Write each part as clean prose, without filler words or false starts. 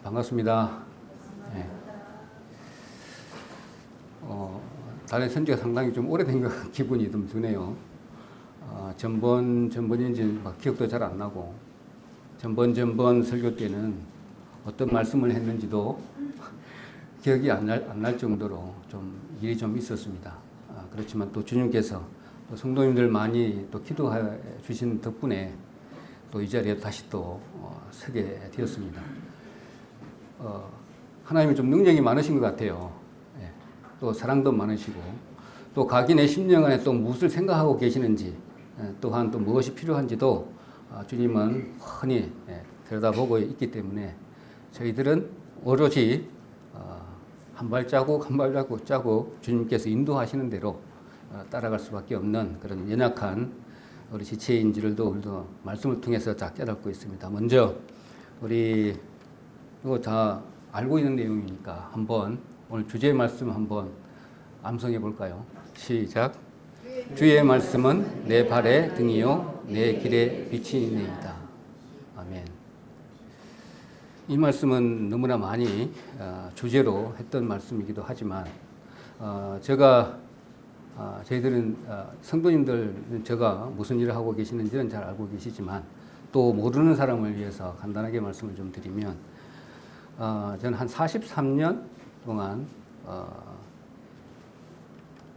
반갑습니다. 네. 다른 선지가 상당히 좀 오래된 것 기분이 좀 드네요. 전번인지 막 기억도 잘 안 나고, 전번 설교 때는 어떤 말씀을 했는지도 기억이 안 날 정도로 좀 일이 좀 있었습니다. 그렇지만 또 주님께서 또 성도님들 많이 또 기도해 주신 덕분에 또 이 자리에 다시 또 서게 되었습니다. 하나님이 좀 능력이 많으신 것 같아요. 예. 또 사랑도 많으시고, 또 각인의 심령 안에 또 무엇을 생각하고 계시는지, 또한 또 무엇이 필요한지도 주님은 흔히 들여다보고 있기 때문에 저희들은 오로지 한 발자국 한 발자국 짜고 주님께서 인도하시는 대로 따라갈 수밖에 없는 그런 연약한 우리 지체인지를 우리도 말씀을 통해서 다 깨닫고 있습니다. 먼저 우리 이거 다 알고 있는 내용이니까 한번 오늘 주제의 말씀 한번 암송해 볼까요? 시작. 주의 말씀은 내 발의 등이요 내 길의 빛이니이다. 아멘. 이 말씀은 너무나 많이 주제로 했던 말씀이기도 하지만 저희들은 성도님들 제가 무슨 일을 하고 계시는지는 잘 알고 계시지만 또 모르는 사람을 위해서 간단하게 말씀을 좀 드리면 저는 한 43년 동안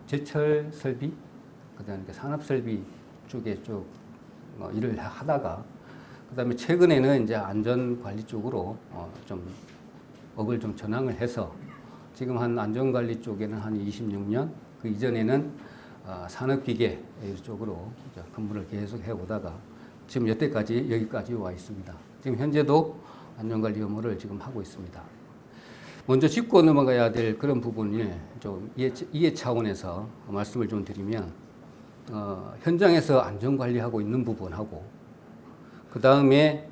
제철 설비, 그다음에 산업 설비 쪽에 쭉 일을 하다가 그다음에 최근에는 이제 안전 관리 쪽으로 좀 업을 좀 전환을 해서 지금 한 안전 관리 쪽에는 한 26년, 그 이전에는 산업기계 쪽으로 근무를 계속 해오다가 지금 여기까지 와 있습니다. 지금 현재도 안전관리 업무를 지금 하고 있습니다. 먼저 짚고 넘어가야 될 그런 부분을 좀 이해 차원에서 말씀을 좀 드리면, 현장에서 안전관리하고 있는 부분하고, 그 다음에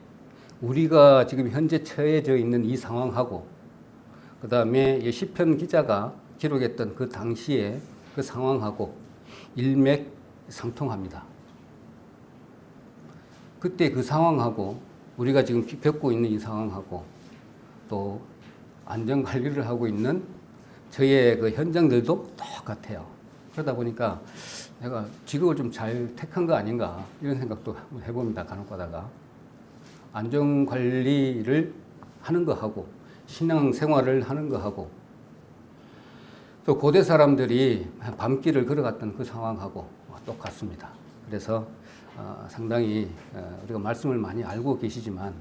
우리가 지금 현재 처해져 있는 이 상황하고, 그 다음에 시편 기자가 기록했던 그 당시에 그 상황하고 일맥상통합니다. 그때 그 상황하고 우리가 지금 겪고 있는 이 상황하고 또 안전관리를 하고 있는 저희의 그 현장들도 똑같아요. 그러다 보니까 내가 직업을 좀 잘 택한 거 아닌가 이런 생각도 해봅니다. 간혹 가다가 안전관리를 하는 거하고 신앙생활을 하는 거하고 또 고대 사람들이 밤길을 걸어갔던 그 상황하고 똑같습니다. 그래서 상당히 우리가 말씀을 많이 알고 계시지만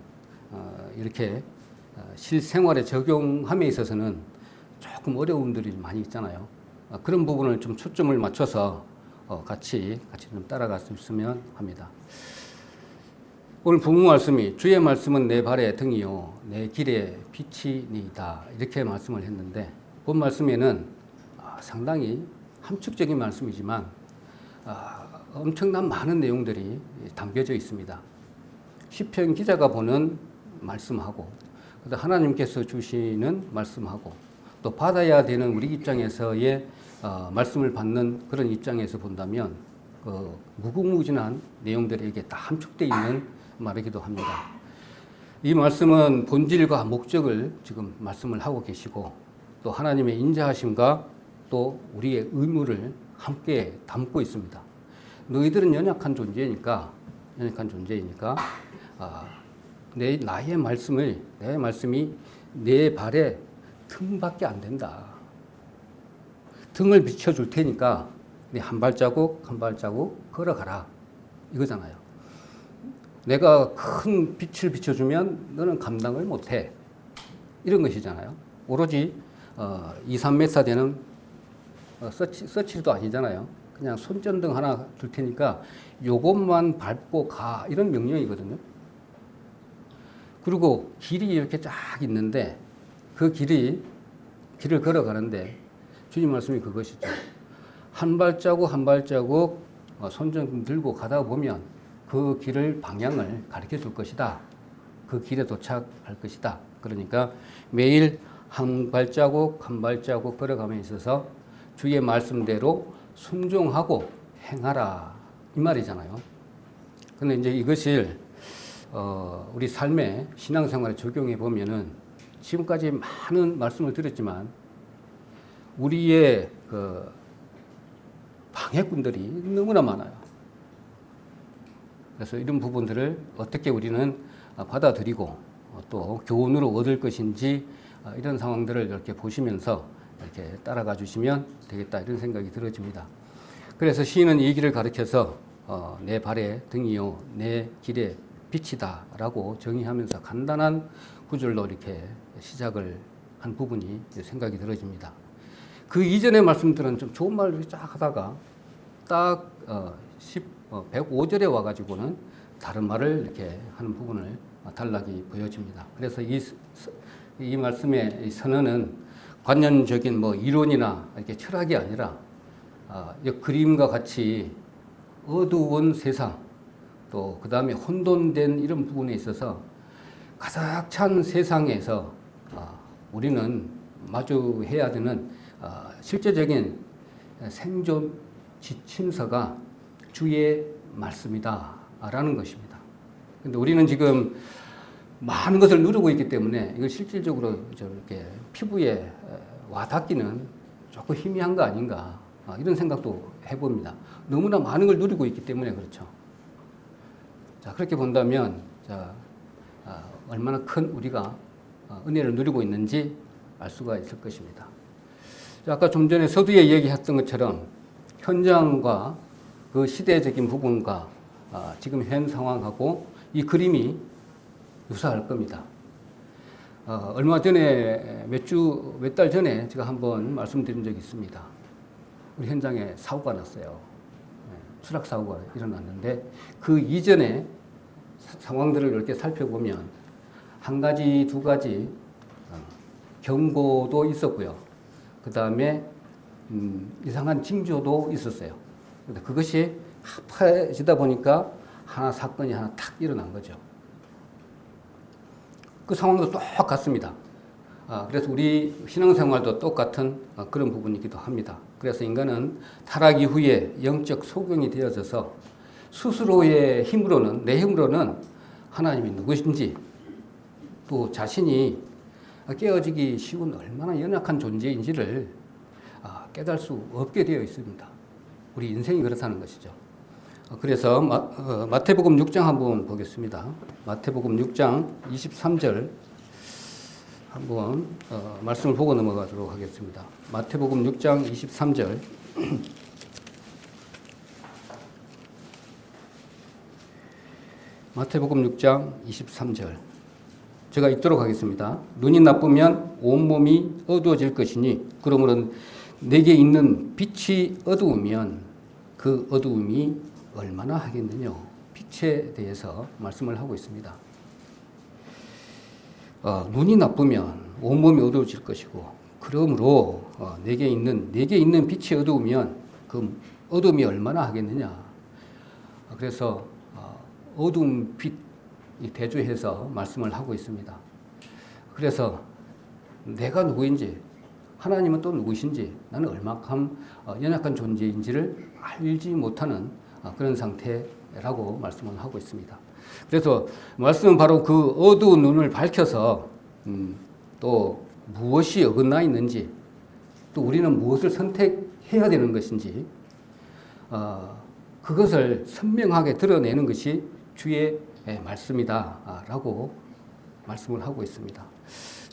이렇게 실생활에 적용함에 있어서는 조금 어려움들이 많이 있잖아요. 그런 부분을 좀 초점을 맞춰서 같이 좀 따라갔으면 합니다. 오늘 본문 말씀이 주의 말씀은 내 발의 등이요 내 길의 빛이니이다 이렇게 말씀을 했는데, 본 말씀에는 상당히 함축적인 말씀이지만 엄청난 많은 내용들이 담겨져 있습니다. 시편 기자가 보는 말씀하고 하나님께서 주시는 말씀하고 또 받아야 되는 우리 입장에서의 말씀을 받는 그런 입장에서 본다면 무궁무진한 내용들이 이게 다 함축되어 있는 말이기도 합니다. 이 말씀은 본질과 목적을 지금 말씀을 하고 계시고 또 하나님의 인자하심과 또 우리의 의무를 함께 담고 있습니다. 너희들은 연약한 존재이니까 나의 말씀이 내 발에 등밖에 안 된다. 등을 비춰줄 테니까 네 한 발자국 한 발자국 걸어가라 이거잖아요. 내가 큰 빛을 비춰주면 너는 감당을 못해 이런 것이잖아요. 오로지 2, 3m 되는 서치도 아니잖아요. 그냥 손전등 하나 둘 테니까 요것만 밟고 가 이런 명령이거든요. 그리고 길이 이렇게 쫙 있는데 그 길을 걸어가는데 주님 말씀이 그것이죠. 한 발자국 한 발자국 손전등 들고 가다 보면 그 길을 방향을 가르쳐 줄 것이다. 그 길에 도착할 것이다. 그러니까 매일 한 발자국 한 발자국 걸어가면 있어서 주의 말씀대로 순종하고 행하라 이 말이잖아요. 근데 이제 이것을 우리 삶에 신앙생활에 적용해 보면은 지금까지 많은 말씀을 드렸지만 우리의 그 방해꾼들이 너무나 많아요. 그래서 이런 부분들을 어떻게 우리는 받아들이고 또 교훈으로 얻을 것인지 이런 상황들을 이렇게 보시면서 이렇게 따라가 주시면 되겠다 이런 생각이 들어집니다. 그래서 시인은 이 길을 가르쳐서 내 발의 등이요 내 길의 빛이다라고 정의하면서 간단한 구절로 이렇게 시작을 한 부분이 생각이 들어집니다. 그 이전의 말씀들은 좀 좋은 말을 쫙 하다가 딱 105절에 와가지고는 다른 말을 이렇게 하는 부분을 단락이 보여집니다. 그래서 이 말씀의 이 선언은 관념적인 뭐 이론이나 이렇게 철학이 아니라 그림과 같이 어두운 세상 또 그 다음에 혼돈된 이런 부분에 있어서 가득 찬 세상에서 우리는 마주해야 되는 실제적인 생존 지침서가 주의 말씀이다라는 것입니다. 근데 우리는 지금 많은 것을 누리고 있기 때문에 이걸 실질적으로 이렇게 피부에 와닿기는 조금 희미한 거 아닌가 이런 생각도 해봅니다. 너무나 많은 걸 누리고 있기 때문에 그렇죠. 자, 그렇게 본다면 얼마나 큰 우리가 은혜를 누리고 있는지 알 수가 있을 것입니다. 자, 아까 좀 전에 서두에 얘기했던 것처럼 현장과 그 시대적인 부분과 지금 현 상황하고 이 그림이 유사할 겁니다. 얼마 전에 몇 달 전에 제가 한번 말씀드린 적이 있습니다. 우리 현장에 사고가 났어요. 추락 사고가 일어났는데 그 이전에 상황들을 이렇게 살펴보면 한 가지, 두 가지 경고도 있었고요. 그 다음에 이상한 징조도 있었어요. 근데 그것이 합해지다 보니까 사건이 하나 탁 일어난 거죠. 그 상황도 똑같습니다. 그래서 우리 신앙생활도 똑같은 그런 부분이기도 합니다. 그래서 인간은 타락 이후에 영적 소경이 되어져서 스스로의 힘으로는, 내 힘으로는 하나님이 누구신지 또 자신이 깨어지기 쉬운 얼마나 연약한 존재인지를 깨달을 수 없게 되어 있습니다. 우리 인생이 그렇다는 것이죠. 그래서 마태복음 6장 한번 보겠습니다. 마태복음 6장 23절 한번 말씀을 보고 넘어가도록 하겠습니다. 마태복음 6장 23절 마태복음 6장 23절 제가 읽도록 하겠습니다. 눈이 나쁘면 온몸이 어두워질 것이니 그러므로 내게 있는 빛이 어두우면 그 어두움이 얼마나 하겠느냐. 빛에 대해서 말씀을 하고 있습니다. 눈이 나쁘면 온몸이 어두워질 것이고 그러므로 내게 있는 빛이 어두우면 그 어둠이 얼마나 하겠느냐. 그래서 어두움 빛이 대조해서 말씀을 하고 있습니다. 그래서 내가 누구인지 하나님은 또 누구신지 나는 얼마큼 연약한 존재인지를 알지 못하는 그런 상태라고 말씀을 하고 있습니다. 그래서 말씀은 바로 그 어두운 눈을 밝혀서 또 무엇이 어긋나 있는지 또 우리는 무엇을 선택해야 되는 것인지 그것을 선명하게 드러내는 것이 주의 말씀이다라고 말씀을 하고 있습니다.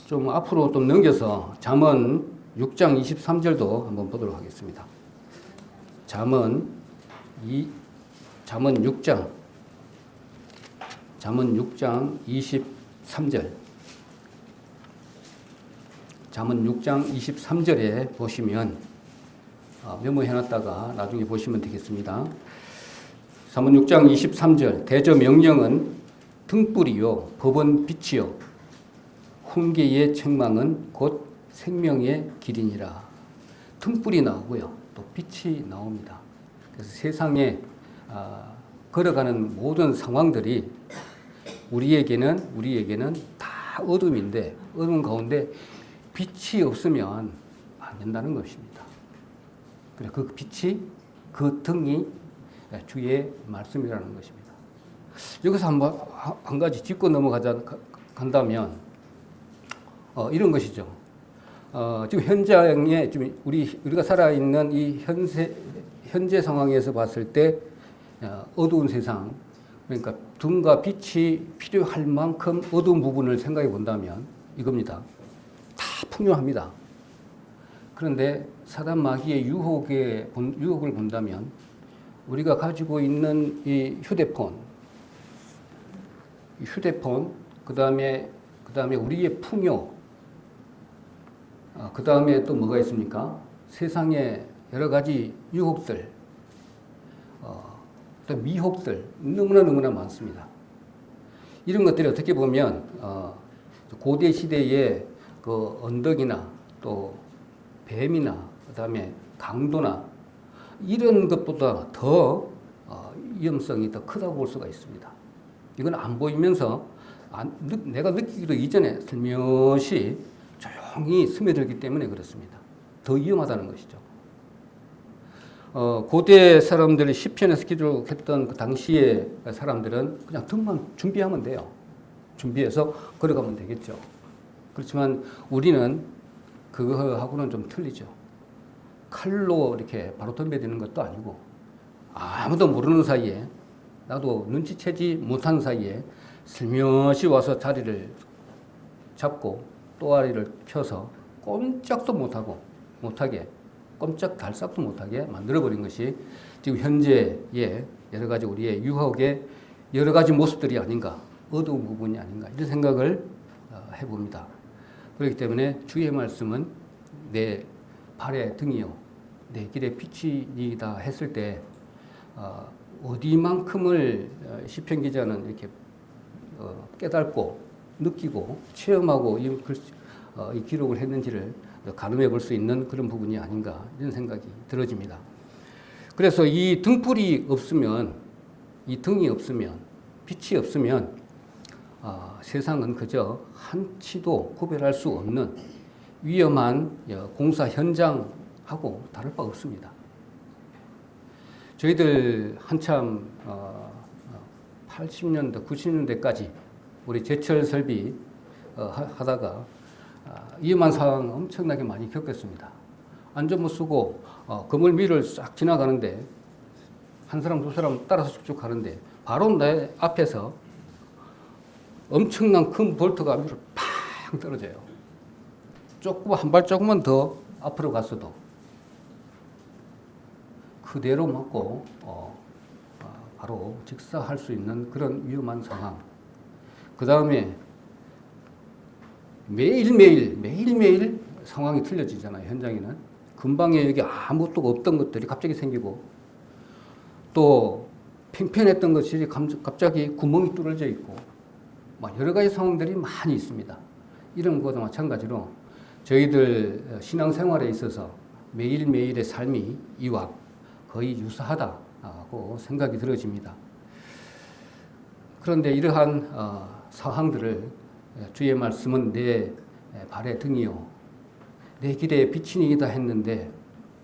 좀 앞으로 좀 넘겨서 잠언 6장 23절도 한번 보도록 하겠습니다. 잠언 6장 23절 잠언 6장 23절에 보시면 메모해놨다가 나중에 보시면 되겠습니다. 잠언 6장 23절 대저 명령은 등불이요 법은 빛이요 훈계의 책망은 곧 생명의 길이니라. 등불이 나오고요 또 빛이 나옵니다. 그래서 세상에 걸어가는 모든 상황들이 우리에게는 다 어둠인데 어둠 가운데 빛이 없으면 안 된다는 것입니다. 그래 그 빛이 그 등이 주의 말씀이라는 것입니다. 여기서 한 가지 짚고 넘어간다면 이런 것이죠. 지금 현장에 지금 우리가 살아있는 이 현재 상황에서 봤을 때 어두운 세상, 그러니까 등과 빛이 필요할 만큼 어두운 부분을 생각해 본다면 이겁니다. 다 풍요합니다. 그런데 사단 마귀의 유혹을 본다면 우리가 가지고 있는 이 휴대폰, 그 다음에 우리의 풍요, 그 다음에 또 뭐가 있습니까? 세상의 여러 가지 유혹들, 또 미혹들 너무나 많습니다. 이런 것들이 어떻게 보면 고대 시대의 그 언덕이나 또 뱀이나 그 다음에 강도나 이런 것보다 더 위험성이 더 크다고 볼 수가 있습니다. 이건 안 보이면서 내가 느끼기도 이전에 슬며시 조용히 스며들기 때문에 그렇습니다. 더 위험하다는 것이죠. 고대 사람들이 시편에서 기록했던 그 당시의 사람들은 그냥 등만 준비하면 돼요. 준비해서 걸어가면 되겠죠. 그렇지만 우리는 그거하고는 좀 틀리죠. 칼로 이렇게 바로 덤벼드는 것도 아니고 아무도 모르는 사이에 나도 눈치채지 못한 사이에 슬며시 와서 자리를 잡고 또아리를 펴서 꼼짝도 못하게 꼼짝 달싹도 못하게 만들어버린 것이 지금 현재의 여러 가지 우리의 유혹의 여러 가지 모습들이 아닌가, 어두운 부분이 아닌가 이런 생각을 해봅니다. 그렇기 때문에 주의 말씀은 내 발의 등이요 내 길의 빛이다 했을 때 어디만큼을 시편 기자는 이렇게 깨닫고 느끼고 체험하고 이 기록을 했는지를 가늠해 볼 수 있는 그런 부분이 아닌가 이런 생각이 들어집니다. 그래서 이 등불이 없으면, 이 등이 없으면, 빛이 없으면 세상은 그저 한치도 구별할 수 없는 위험한 공사 현장하고 다를 바 없습니다. 저희들 한참 80년대, 90년대까지 우리 제철 설비 하다가 위험한 상황 엄청나게 많이 겪었습니다. 안전모 쓰고 건물 위를 싹 지나가는데 한 사람, 두 사람 따라서 쭉쭉 가는데 바로 내 앞에서 엄청난 큰 볼트가 위로 팡 떨어져요. 한 발조금만 더 앞으로 갔어도 그대로 맞고 바로 직사할 수 있는 그런 위험한 상황. 그 다음에 매일매일 상황이 틀려지잖아요. 현장에는 근방에 여기 아무것도 없던 것들이 갑자기 생기고 또 팽팽했던 것이 갑자기 구멍이 뚫어져 있고 여러 가지 상황들이 많이 있습니다. 이런 것과 마찬가지로 저희들 신앙생활에 있어서 매일매일의 삶이 이와 거의 유사하다고 생각이 들어집니다. 그런데 이러한 사항들을 주의 말씀은 내 발의 등이요 내 길의 빛이니이다 했는데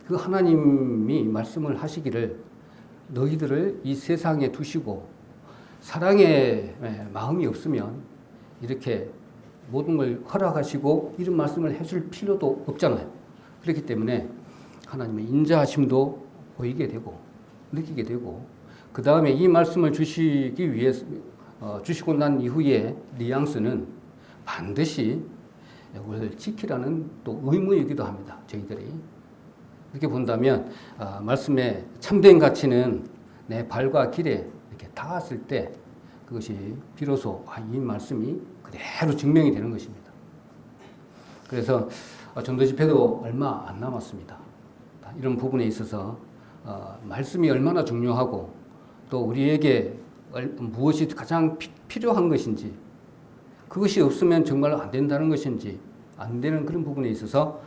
그 하나님이 말씀을 하시기를 너희들을 이 세상에 두시고 사랑의 마음이 없으면 이렇게 모든 걸 허락하시고 이런 말씀을 해줄 필요도 없잖아요. 그렇기 때문에 하나님의 인자하심도 보이게 되고 느끼게 되고 그 다음에 이 말씀을 주시기 위해서 주시고 난 이후에 뉘앙스는 반드시 이걸 지키라는 또 의무이기도 합니다. 저희들이 이렇게 본다면 말씀의 참된 가치는 내 발과 길에 이렇게 닿았을 때 그것이 비로소 이 말씀이 그대로 증명이 되는 것입니다. 그래서 전도 집회도 얼마 안 남았습니다. 이런 부분에 있어서 말씀이 얼마나 중요하고 또 우리에게 무엇이 가장 필요한 것인지 그것이 없으면 정말 안 된다는 것인지 안 되는 그런 부분에 있어서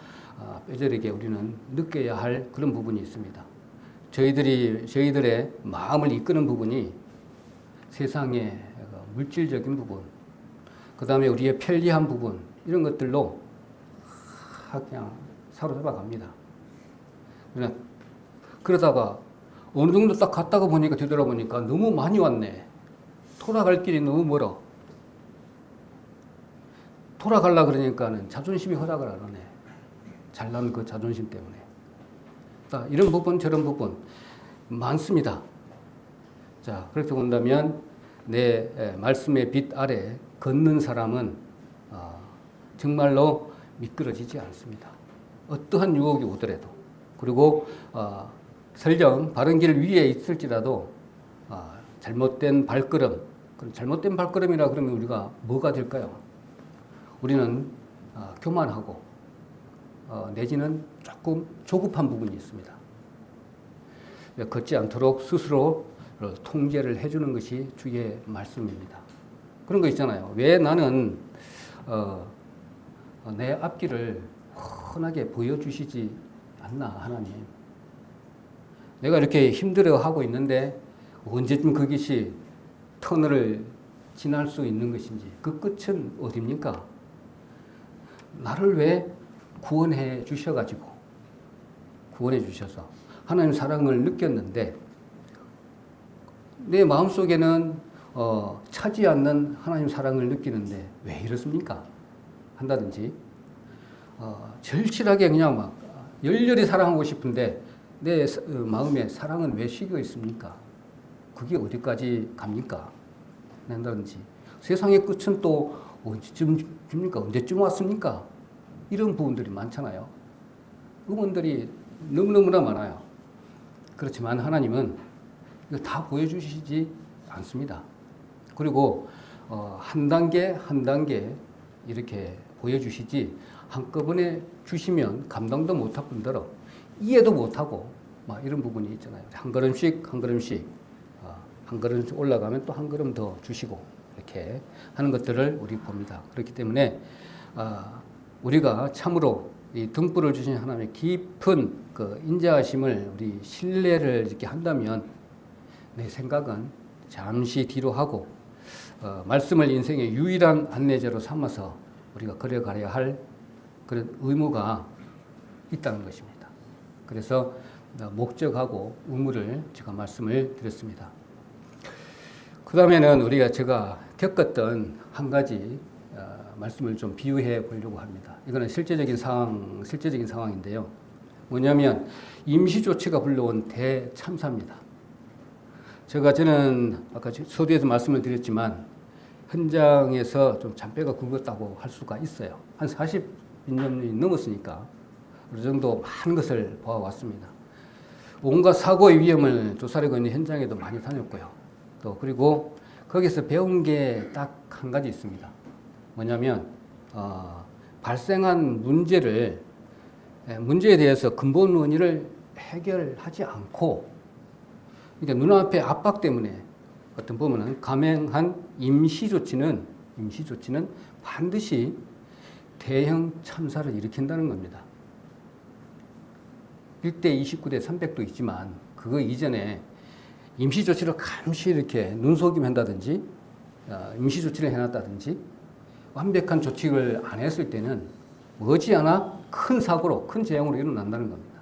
뼈저리게 우리는 느껴야 할 그런 부분이 있습니다. 저희들의 마음을 이끄는 부분이 세상의 물질적인 부분, 그 다음에 우리의 편리한 부분 이런 것들로 그냥 사로잡아 갑니다. 그러다가 어느 정도 딱 갔다가 보니까 뒤돌아보니까 너무 많이 왔네. 돌아갈 길이 너무 멀어. 돌아가려 그러니까는 자존심이 허락을 안 하네. 잘난 그 자존심 때문에. 자, 이런 부분, 저런 부분 많습니다. 자, 그렇게 본다면 내 말씀의 빛 아래 걷는 사람은 정말로 미끄러지지 않습니다. 어떠한 유혹이 오더라도. 그리고 설령 바른 길 위에 있을지라도 잘못된 발걸음, 잘못된 발걸음이라 그러면 우리가 뭐가 될까요? 우리는 교만하고 내지는 조금 조급한 부분이 있습니다. 걷지 않도록 스스로 통제를 해주는 것이 주의 말씀입니다. 그런 거 있잖아요. 왜 나는 내 앞길을 훤하게 보여주시지 않나, 하나님. 내가 이렇게 힘들어하고 있는데 언제쯤 그것이 터널을 지날 수 있는 것인지, 그 끝은 어디입니까? 나를 왜 구원해 주셔가지고, 구원해 주셔서 하나님 사랑을 느꼈는데 내 마음속에는 차지 않는 하나님 사랑을 느끼는데 왜 이렇습니까? 한다든지 절실하게 그냥 막 열렬히 사랑하고 싶은데 내 마음에 사랑은 왜 식어 있습니까? 그게 어디까지 갑니까? 한다든지 세상의 끝은 또 언제쯤 줍니까? 언제쯤 왔습니까? 이런 부분들이 많잖아요. 의문들이 너무너무나 많아요. 그렇지만 하나님은 이거 다 보여주시지 않습니다. 그리고 한 단계 한 단계 이렇게 보여주시지 한꺼번에 주시면 감당도 못할 뿐더러 이해도 못하고 막 이런 부분이 있잖아요. 한 걸음씩 한 걸음씩 한 걸음씩 올라가면 또 한 걸음 더 주시고 이렇게 하는 것들을 우리 봅니다. 그렇기 때문에 우리가 참으로 이 등불을 주신 하나님의 깊은 그 인자하심을 우리 신뢰를 이렇게 한다면 내 생각은 잠시 뒤로 하고 말씀을 인생의 유일한 안내자로 삼아서 우리가 걸어가야 할 그런 의무가 있다는 것입니다. 그래서 목적하고 의무를 제가 말씀을 드렸습니다. 그 다음에는 제가 겪었던 한 가지 말씀을 좀 비유해 보려고 합니다. 이거는 실제적인 상황인데요. 뭐냐면 임시조치가 불러온 대참사입니다. 저는 아까 서두에서 말씀을 드렸지만 현장에서 좀 잔뼈가 굵었다고 할 수가 있어요. 한 40년이 넘었으니까 어느 정도 많은 것을 보아왔습니다. 온갖 사고의 위험을 조사하고 있는 현장에도 많이 다녔고요. 또 그리고 거기서 배운 게 딱 한 가지 있습니다. 뭐냐면 발생한 문제에 대해서 근본 원인을 해결하지 않고 그러니까 눈앞의 압박 때문에 어떤 보면은 감행한 임시조치는 반드시 대형 참사를 일으킨다는 겁니다. 1대 29대 300도 있지만 그거 이전에 임시조치를 감시 이렇게 눈속임 한다든지 임시조치를 해놨다든지 완벽한 조치를 안 했을 때는 머지않아 큰 사고로, 큰 재앙으로 일어난다는 겁니다.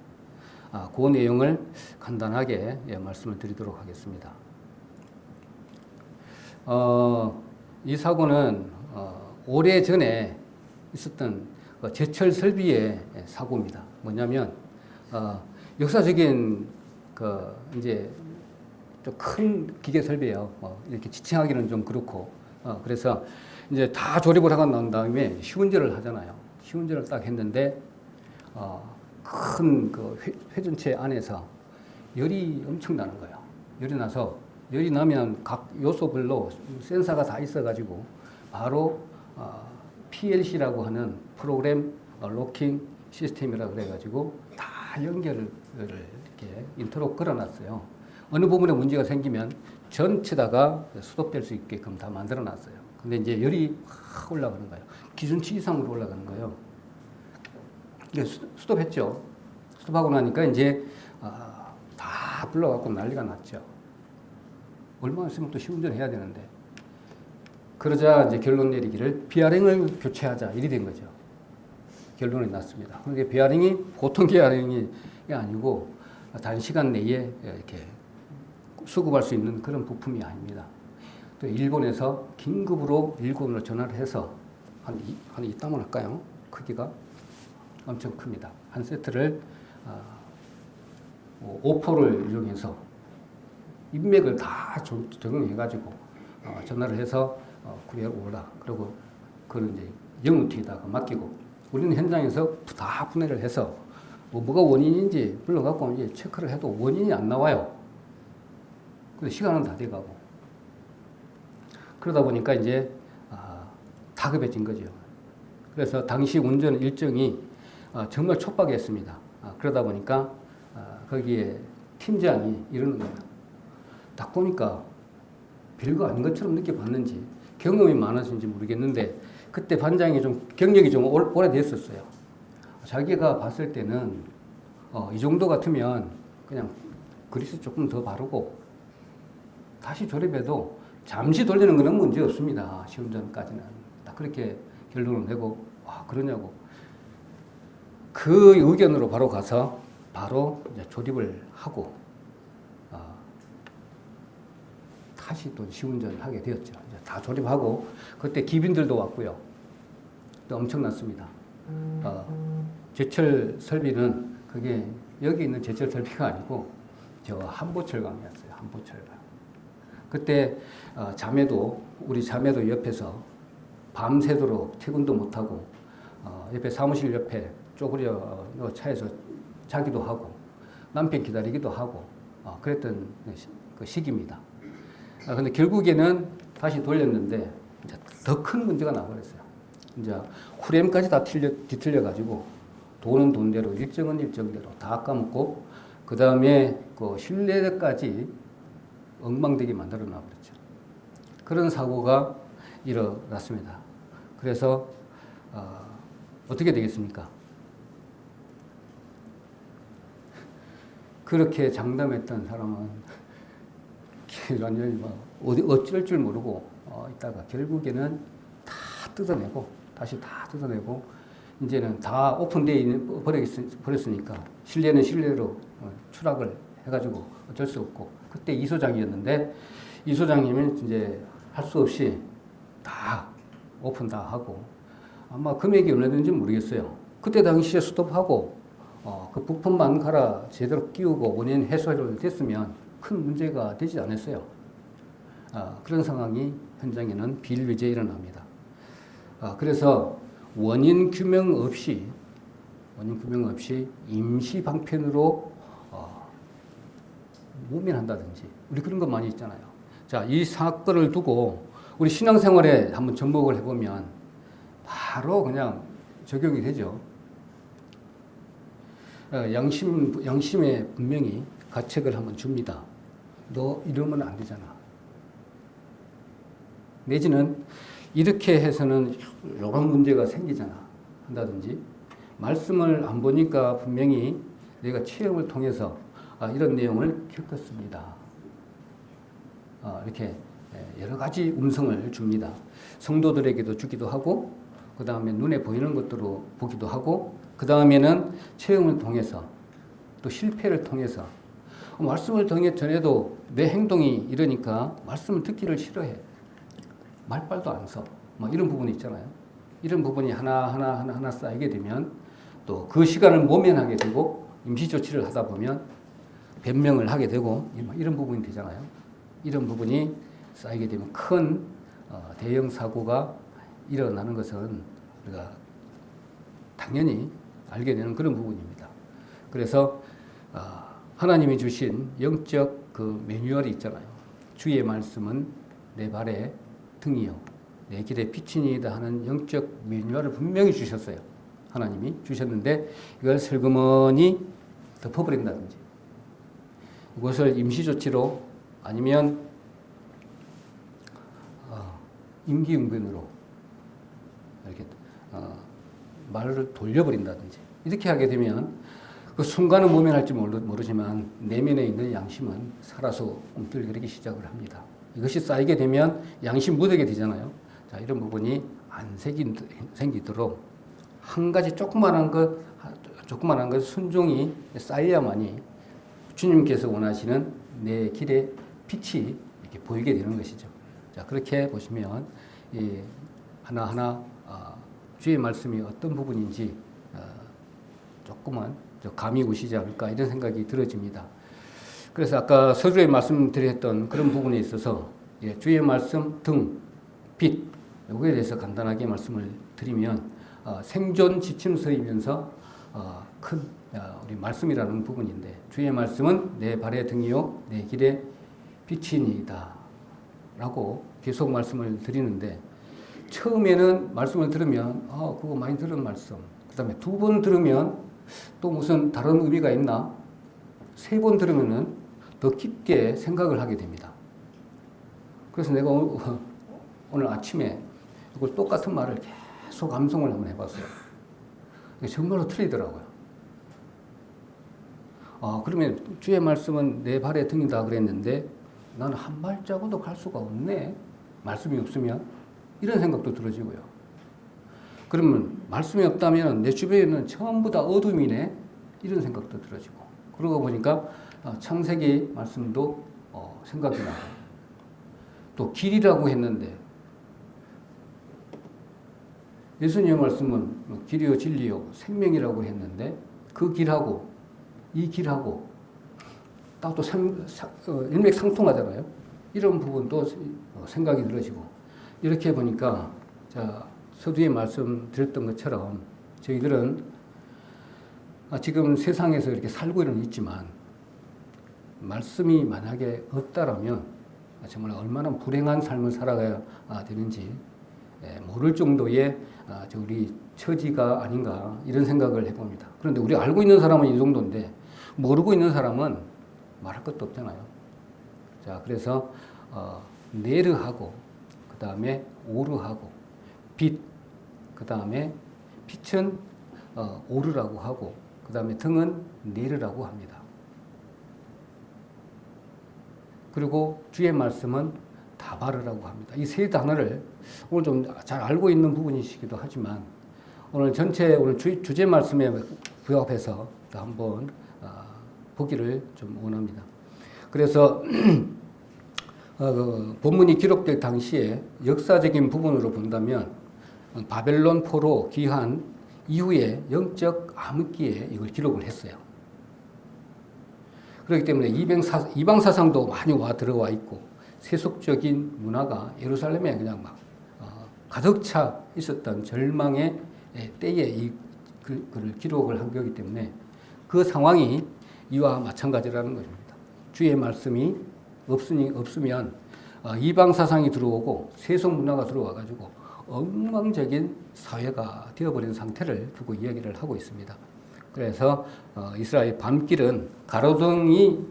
그 내용을 간단하게 말씀을 드리도록 하겠습니다. 이 사고는 오래전에 있었던 제철 설비의 사고입니다. 뭐냐면 역사적인 이제 좀 큰 기계 설비예요. 이렇게 지칭하기는 좀 그렇고 그래서 이제 다 조립을 하고 난 다음에 시운전을 하잖아요. 시운전을 딱 했는데 큰 그 회전체 안에서 열이 엄청 나는 거예요. 열이 나면 각 요소별로 센서가 다 있어가지고 바로 PLC라고 하는 프로그램 로킹 시스템이라고 그래가지고 다 연결을 이렇게 인터로 걸어놨어요. 어느 부분에 문제가 생기면 전체다가 스톱될 수 있게끔 다 만들어놨어요. 근데 이제 열이 확 올라가는 거예요. 기준치 이상으로 올라가는 거예요. 이게 스톱했죠. 스톱하고 나니까 이제 다 불러갖고 난리가 났죠. 얼마나 있으면 또 시운전을 해야 되는데. 그러자 이제 결론 내리기를 비아링을 교체하자 이리 된 거죠. 결론이 났습니다. 그런데 비아링이 보통 비아링이 아니고 단시간 내에 이렇게 수급할 수 있는 그런 부품이 아닙니다. 또 일본에서 긴급으로 전화를 해서 한 이따만 할까요? 크기가 엄청 큽니다. 한 세트를 5포를 이용해서 인맥을 다 적용해가지고 전화를 해서 구매하러 오라. 그리고 그걸 이제 영업팀에다가 맡기고 우리는 현장에서 다 분해를 해서 뭐가 원인인지 불러갖고 이제 체크를 해도 원인이 안 나와요. 근데 시간은 다 돼가고 그러다 보니까 이제 다급해진 거죠. 그래서 당시 운전 일정이 정말 촉박했습니다. 그러다 보니까 거기에 팀장이 이러는 거예요. 딱 보니까 별거 아닌 것처럼 느껴봤는지 경험이 많았는지 모르겠는데 그때 반장이 좀 경력이 좀 오래됐었어요. 자기가 봤을 때는 이 정도 같으면 그냥 그리스 조금 더 바르고 다시 조립해도 잠시 돌리는 것은 문제 없습니다. 시운전까지는. 딱 그렇게 결론을 내고 그러냐고. 그 의견으로 바로 가서 바로 이제 조립을 하고 다시 또 시운전을 하게 되었죠. 이제 다 조립하고 그때 기빈들도 왔고요. 또 엄청났습니다. 제철 설비는 그게 여기 있는 제철 설비가 아니고 저 한보철강이었어요. 한보철강. 그때 우리 자매도 옆에서 밤새도록 퇴근도 못하고 옆에 사무실 옆에 쪼그려 차에서 자기도 하고 남편 기다리기도 하고 그랬던 그 시기입니다. 근데 결국에는 다시 돌렸는데 더 큰 문제가 나버렸어요. 이제 후렴까지 다 뒤틀려 가지고 돈은 돈대로 일정은 일정대로 다 까먹고 그 다음에 그 실내까지 엉망되게 만들어 놔버렸죠. 그런 사고가 일어났습니다. 그래서 어떻게 되겠습니까? 그렇게 장담했던 사람은 완전히 어쩔 줄 모르고 있다가 결국에는 다 뜯어내고 다시 다 뜯어내고 이제는 다 오픈되어 버렸으니까 실내는 실내로 추락을 해가지고 어쩔 수 없고 그때 이 소장이었는데 이 소장님은 이제 할 수 없이 다 오픈 다 하고 아마 금액이 얼마 되는지 모르겠어요. 그때 당시에 스톱하고 그 부품만 갈아 제대로 끼우고 원인 해소를 됐으면 큰 문제가 되지 않았어요. 그런 상황이 현장에는 비일비재에 일어납니다. 그래서 원인 규명 없이 임시 방편으로 모면한다든지 우리 그런 거 많이 있잖아요. 자, 이 사건을 두고 우리 신앙생활에 한번 접목을 해보면 바로 그냥 적용이 되죠. 양심에 분명히 가책을 한번 줍니다. 너 이러면 안 되잖아. 내지는 이렇게 해서는 이런 문제가 생기잖아. 한다든지 말씀을 안 보니까 분명히 내가 체험을 통해서 이런 내용을 겪었습니다. 이렇게 여러 가지 음성을 줍니다. 성도들에게도 주기도 하고 그 다음에 눈에 보이는 것들로 보기도 하고 그 다음에는 체험을 통해서 또 실패를 통해서 말씀을 전해도 내 행동이 이러니까 말씀을 듣기를 싫어해. 말빨도 안 써. 이런 부분이 있잖아요. 이런 부분이 하나 쌓이게 되면 또 그 시간을 모면하게 되고 임시조치를 하다 보면 변명을 하게 되고 이런 부분이 되잖아요. 이런 부분이 쌓이게 되면 큰 대형 사고가 일어나는 것은 우리가 당연히 알게 되는 그런 부분입니다. 그래서 하나님이 주신 영적 그 매뉴얼이 있잖아요. 주의 말씀은 내 발의 등이요 내 길의 빛이니이다 하는 영적 매뉴얼을 분명히 주셨어요. 하나님이 주셨는데 이걸 슬그머니 덮어버린다든지 이것을 임시조치로 아니면 임기응변으로 이렇게 말을 돌려버린다든지 이렇게 하게 되면 그 순간은 모면할지 모르지만 내면에 있는 양심은 살아서 움찔거리기 시작을 합니다. 이것이 쌓이게 되면 양심 무대게 되잖아요. 자, 이런 부분이 안 생기도록 한 가지 조그만한 것 순종이 쌓여야만이 주님께서 원하시는 내 길의 빛이 이렇게 보이게 되는 것이죠. 자, 그렇게 보시면 하나하나 주의 말씀이 어떤 부분인지 조금은 감이 오시지 않을까 이런 생각이 들어집니다. 그래서 아까 서두에 말씀드렸던 그런 부분에 있어서 주의 말씀 등, 빛 여기에 대해서 간단하게 말씀을 드리면 생존 지침서이면서 큰 우리 말씀이라는 부분인데 주의 말씀은 내 발의 등이요 내 길의 빛이니이다 라고 계속 말씀을 드리는데 처음에는 말씀을 들으면 그거 많이 들은 말씀 그 다음에 2번 들으면 또 무슨 다른 의미가 있나 3번 들으면은 더 깊게 생각을 하게 됩니다. 그래서 내가 오늘 아침에 이걸 똑같은 말을 계속 암송을 한번 해봤어요. 정말로 틀리더라고요. 그러면 주의 말씀은 내 발의 등이다 그랬는데 나는 한 발자국도 갈 수가 없네. 말씀이 없으면 이런 생각도 들어지고요. 그러면 말씀이 없다면 내 주변에는 전부 다 어둠이네. 이런 생각도 들어지고 그러고 보니까 창세기 말씀도 생각이 나고 또 길이라고 했는데 예수님의 말씀은 길이요 진리요 생명이라고 했는데 그 길하고 이 길하고 또 일맥상통하잖아요. 이런 부분도 생각이 들어지고 이렇게 보니까 서두에 말씀드렸던 것처럼 저희들은 지금 세상에서 이렇게 살고는 있지만 말씀이 만약에 없다라면 정말 얼마나 불행한 삶을 살아가야 되는지 모를 정도의 우리 처지가 아닌가 이런 생각을 해봅니다. 그런데 우리 알고 있는 사람은 이 정도인데 모르고 있는 사람은 말할 것도 없잖아요. 그래서 네르하고 그 다음에 오르하고 빛, 그 다음에 빛은 오르라고 하고 그 다음에 등은 네르라고 합니다. 그리고 주의 말씀은 다바르라고 합니다. 이 세 단어를 오늘 좀 잘 알고 있는 부분이시기도 하지만 오늘 전체 오늘 주제 말씀에 부합해서 한번 보기를 좀 원합니다. 그래서 본문이 기록될 당시에 역사적인 부분으로 본다면 바벨론 포로 귀환 이후에 영적 암흑기에 이걸 기록을 했어요. 그렇기 때문에 이방 사상도 많이 들어와 있고 세속적인 문화가 예루살렘에 그냥 막 가득 차 있었던 절망의 때에 그를 기록을 한 거기 때문에 그 상황이 이와 마찬가지라는 것입니다. 주의 말씀이 없으면 이방 사상이 들어오고 세속 문화가 들어와 가지고 엉망적인 사회가 되어버린 상태를 두고 이야기를 하고 있습니다. 그래서 이스라엘 밤길은 가로등이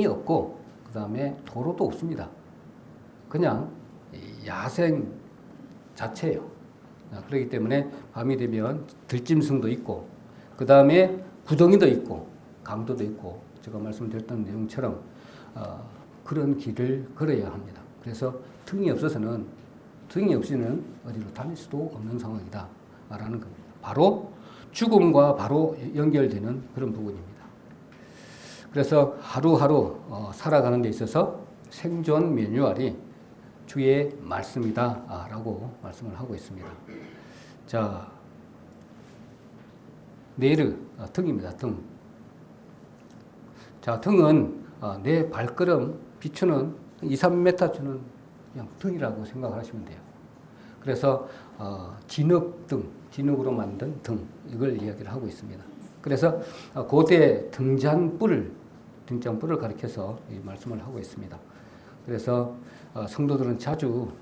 없고 그 다음에 도로도 없습니다. 그냥 야생 자체예요. 그렇기 때문에 밤이 되면 들짐승도 있고 그 다음에 구덩이도 있고 강도도 있고 제가 말씀드렸던 내용처럼 그런 길을 걸어야 합니다. 그래서 등이 없이는 어디로 다닐 수도 없는 상황이다 라는 겁니다. 바로 죽음과 바로 연결되는 그런 부분입니다. 그래서 하루하루 살아가는 데 있어서 생존 매뉴얼이 주의 말씀이다 라고 말씀을 하고 있습니다. 네르, 등입니다. 등. 등은 내 발걸음 비추는 2, 3m 주는 그냥 등이라고 생각을 하시면 돼요. 그래서 진흙등, 진흙으로 만든 등 이걸 이야기를 하고 있습니다. 그래서 고대 등잔불을 가리켜서 이 말씀을 하고 있습니다. 그래서 성도들은 자주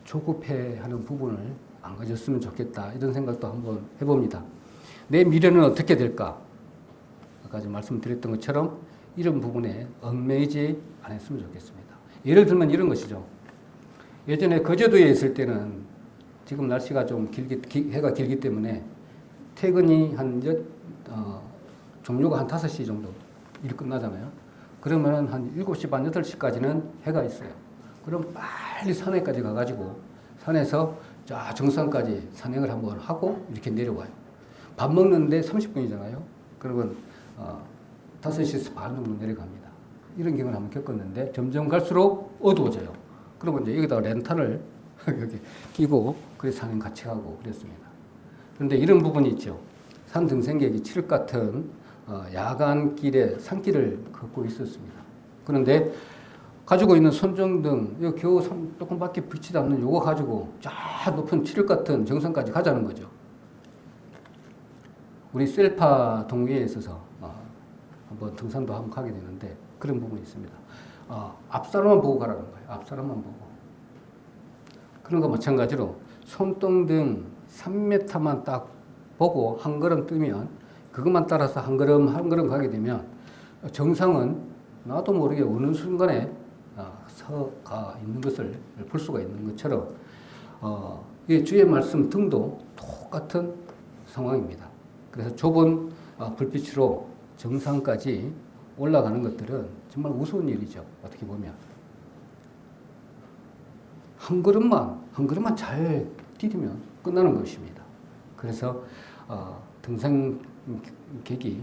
조급해하는 부분을 안 가졌으면 좋겠다 이런 생각도 한번 해봅니다. 내 미래는 어떻게 될까? 아까 말씀드렸던 것처럼 이런 부분에 얽매이지 않았으면 좋겠습니다. 예를 들면 이런 것이죠. 예전에 거제도에 있을 때는 지금 날씨가 좀 해가 길기 때문에 퇴근이 종료가 한 5시 정도 일 끝나잖아요. 그러면 한 7시 반, 8시까지는 해가 있어요. 그럼 빨리 산에까지 가가지고 산에서 정상까지 산행을 한번 하고 이렇게 내려와요. 밥 먹는데 30분이잖아요. 그러면 5시 반 정도 내려갑니다. 이런 경우를 한번 겪었는데 점점 갈수록 어두워져요. 그러면 이제 여기다가 랜턴을 여기 끼고 그래서 산행 같이 가고 그랬습니다. 그런데 이런 부분이 있죠. 산 등산객이 칠흑 같은 야간길에 산길을 걷고 있었습니다. 그런데 가지고 있는 손정등, 이 겨우 조금밖에 비치지 않는 요거 가지고 쫙 높은 칠흑 같은 정상까지 가자는 거죠. 우리 셀파 동호회에 있어서 한번 등산도 한번 가게 되는데 그런 부분이 있습니다. 앞 사람만 보고 가라는 거예요. 앞 사람만 보고. 그런 거 마찬가지로 손등등 3m만 딱 보고 한 걸음 뜨면 그것만 따라서 한 걸음 한 걸음 가게 되면 정상은 나도 모르게 어느 순간에 서가 있는 것을 볼 수가 있는 것처럼 이 주의 말씀 등도 똑같은 상황입니다. 그래서 좁은 불빛으로 정상까지 올라가는 것들은 정말 우스운 일이죠. 어떻게 보면 한 걸음만 잘 디디면 끝나는 것입니다. 그래서 등산객이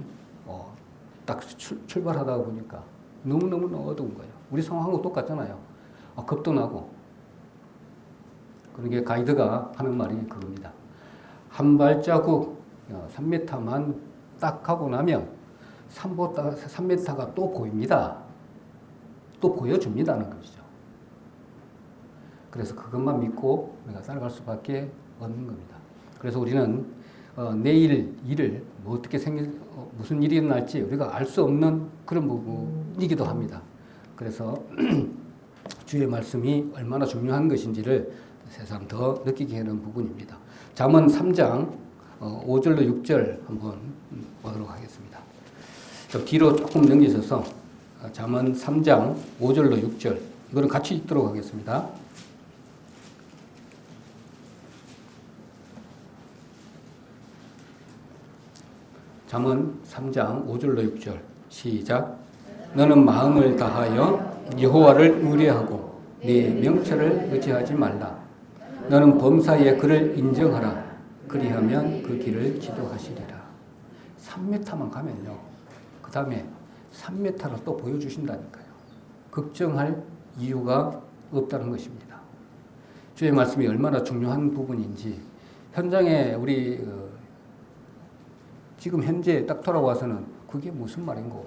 딱 출발하다 보니까 너무너무 어두운 거예요. 우리 상황하고 똑같잖아요. 겁도 나고. 그러게 가이드가 하는 말이 그겁니다. 한 발자국 3m만 딱 가고 나면 3m가 또 보입니다. 또 보여줍니다는 것이죠. 그래서 그것만 믿고 우리가 따라갈 수밖에 없는 겁니다. 그래서 우리는 내일 일을 어떻게 무슨 일이 일어날지 우리가 알 수 없는 그런 부분이기도 합니다. 그래서 주의 말씀이 얼마나 중요한 것인지를 세상 더 느끼게 하는 부분입니다. 잠언 3장 5절로 6절 한번 보도록 하겠습니다. 좀 뒤로 조금 넘기셔서 잠언 3장 5절로 6절 이거는 같이 읽도록 하겠습니다. 잠언 3장 5절로 6절 시작. 너는 마음을 다하여 여호와를 의뢰하고 네 명철을 의지하지 말라. 너는 범사에 그를 인정하라. 그리하면 그 길을 지도하시리라. 3m만 가면요. 그 다음에 3m를 또 보여주신다니까요. 걱정할 이유가 없다는 것입니다. 주의 말씀이 얼마나 중요한 부분인지 현장에 우리 지금 현재 딱 돌아와서는 그게 무슨 말인고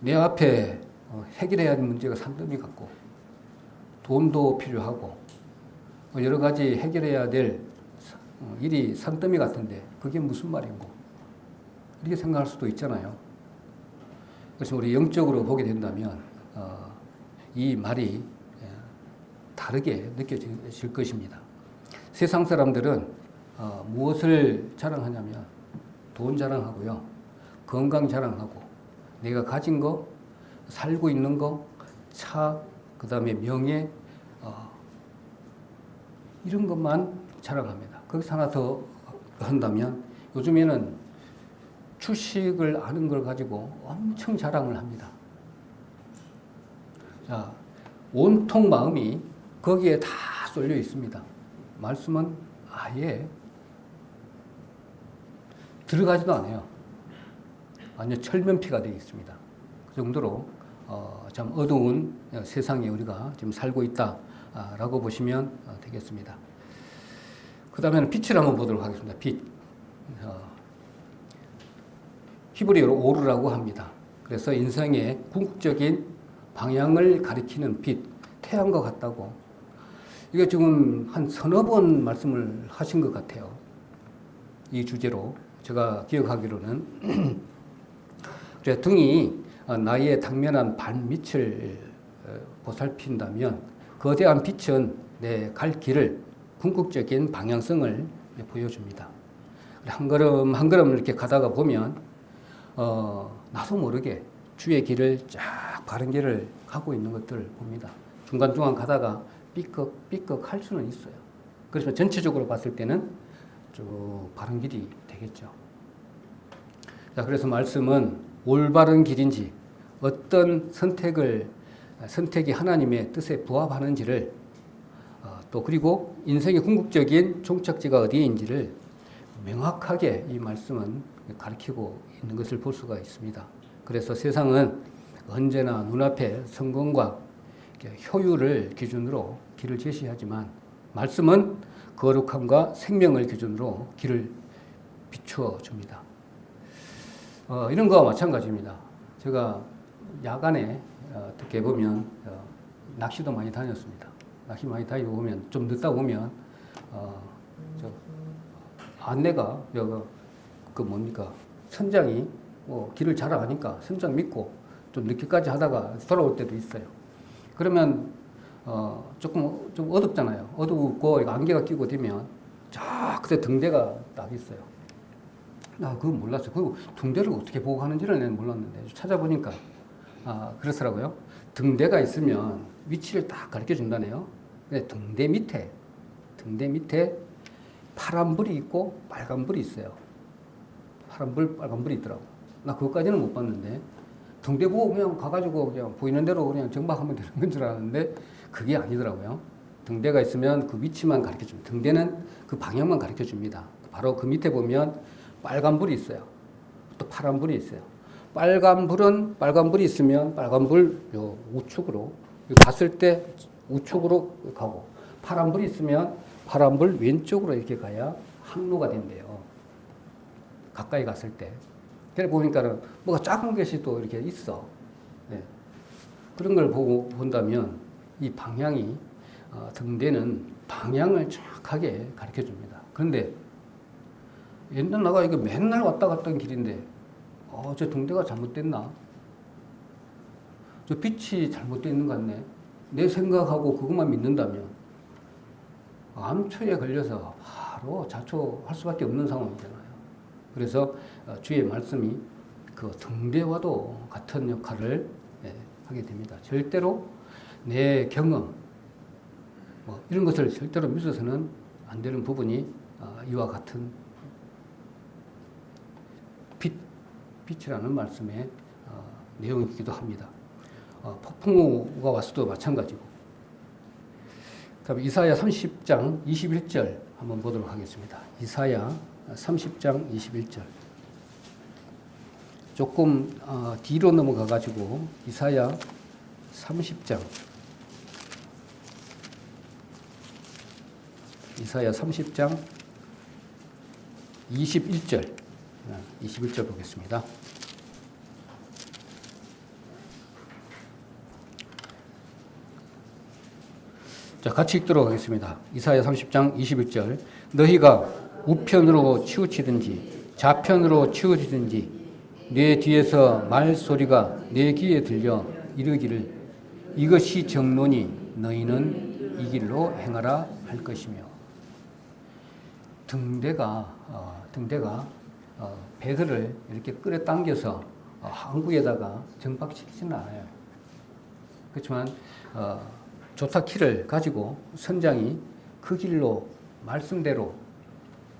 내 앞에 해결해야 할 문제가 산더미 같고 돈도 필요하고 여러 가지 해결해야 될 일이 산더미 같은데 그게 무슨 말인고 이렇게 생각할 수도 있잖아요. 그래서 우리 영적으로 보게 된다면 이 말이 다르게 느껴질 것입니다. 세상 사람들은 무엇을 자랑하냐면 돈 자랑하고요. 건강 자랑하고 내가 가진 거, 살고 있는 거, 차, 그 다음에 명예 이런 것만 자랑합니다. 거기서 하나 더 한다면 요즘에는 주식을 아는 걸 가지고 엄청 자랑을 합니다. 자, 온통 마음이 거기에 다 쏠려 있습니다. 말씀은 아예 들어가지도 않아요. 완전 철면피가 되어 있습니다. 그 정도로 참 어두운 세상에 우리가 지금 살고 있다라고 보시면 되겠습니다. 그 다음에는 빛을 한번 보도록 하겠습니다. 빛. 히브리어로 오르라고 합니다. 그래서 인생의 궁극적인 방향을 가리키는 빛, 태양과 같다고. 이게 지금 한 서너 번 말씀을 하신 것 같아요. 이 주제로. 제가 기억하기로는 등이 나의 당면한 발밑을 보살핀다면 거대한 빛은 내 갈 길을 궁극적인 방향성을 보여줍니다. 한 걸음 한 걸음 이렇게 가다가 보면 나도 모르게 주의 길을 쫙 바른 길을 가고 있는 것들을 봅니다. 중간중간 가다가 삐걱 할 수는 있어요. 그래서 전체적으로 봤을 때는 쭉 바른 길이 되겠죠. 자, 그래서 말씀은 올바른 길인지 어떤 선택이 하나님의 뜻에 부합하는지를 또 그리고 인생의 궁극적인 종착지가 어디인지를 명확하게 이 말씀은 가르치고 있는 것을 볼 수가 있습니다. 그래서 세상은 언제나 눈앞에 성공과 효율을 기준으로 길을 제시하지만 말씀은 거룩함과 생명을 기준으로 길을 비추어 줍니다. 이런 거와 마찬가지입니다. 제가 야간에 어떻게 보면 낚시도 많이 다녔습니다. 낚시 많이 다니고 오면 좀 늦다 오면 안내가 그 뭡니까 선장이 길을 잘 아니까 선장 믿고 좀 늦게까지 하다가 돌아올 때도 있어요. 그러면 조금 좀 어둡잖아요. 어둡고 안개가 끼고 되면 그때 등대가 딱 있어요. 나 그거 몰랐어요. 그 등대를 어떻게 보고 가는지를 내가 몰랐는데 찾아보니까 그렇더라고요. 등대가 있으면 위치를 딱 가르쳐 준다네요. 근데 등대 밑에 파란불이 있고 빨간불이 있어요. 파란불, 빨간불이 있더라고. 나 그것까지는 못 봤는데 등대 보고 그냥 가가지고 그냥 보이는 대로 그냥 정박하면 되는 건 줄 알았는데 그게 아니더라고요. 등대가 있으면 그 위치만 가르쳐 줍니다. 등대는 그 방향만 가르쳐 줍니다. 바로 그 밑에 보면 빨간불이 있어요. 또 파란불이 있어요. 빨간불이 있으면 빨간불 요 우측으로 갔을 때 우측으로 가고 파란불이 있으면 파란불 왼쪽으로 이렇게 가야 항로가 된대요. 가까이 갔을 때. 그래 보니까는 뭐가 작은 것이 또 이렇게 있어. 네. 그런 걸 본다면 이 방향이 등대는 방향을 정확하게 가르쳐 줍니다. 그런데 옛날 나가 이거 맨날 왔다 갔던 길인데 저 등대가 잘못됐나? 저 빛이 잘못되어 있는 것 같네. 내 생각하고 그것만 믿는다면 암초에 걸려서 바로 자초할 수밖에 없는 상황이잖아요. 그래서 주의 말씀이 그 등대와도 같은 역할을 하게 됩니다. 절대로 내 경험 이런 것을 절대로 믿어서는 안 되는 부분이 이와 같은 빛이라는 말씀의 내용이기도 합니다. 폭풍우가 왔어도 마찬가지고. 그다음에 이사야 30장 21절 한번 보도록 하겠습니다. 이사야 30장 21절. 조금 뒤로 넘어가 가지고 이사야 30장 21절 보겠습니다. 자, 같이 읽도록 하겠습니다. 이사야 30장 21절. 너희가 우편으로 치우치든지 좌편으로 치우치든지 내 뒤에서 말소리가 내 귀에 들려 이르기를 이것이 정론이 너희는 이 길로 행하라 할 것이며. 등대가 배들을 이렇게 끌어당겨서 항구에다가 정박시키지는 않아요. 그렇지만 조타키를 가지고 선장이 그 길로 말씀대로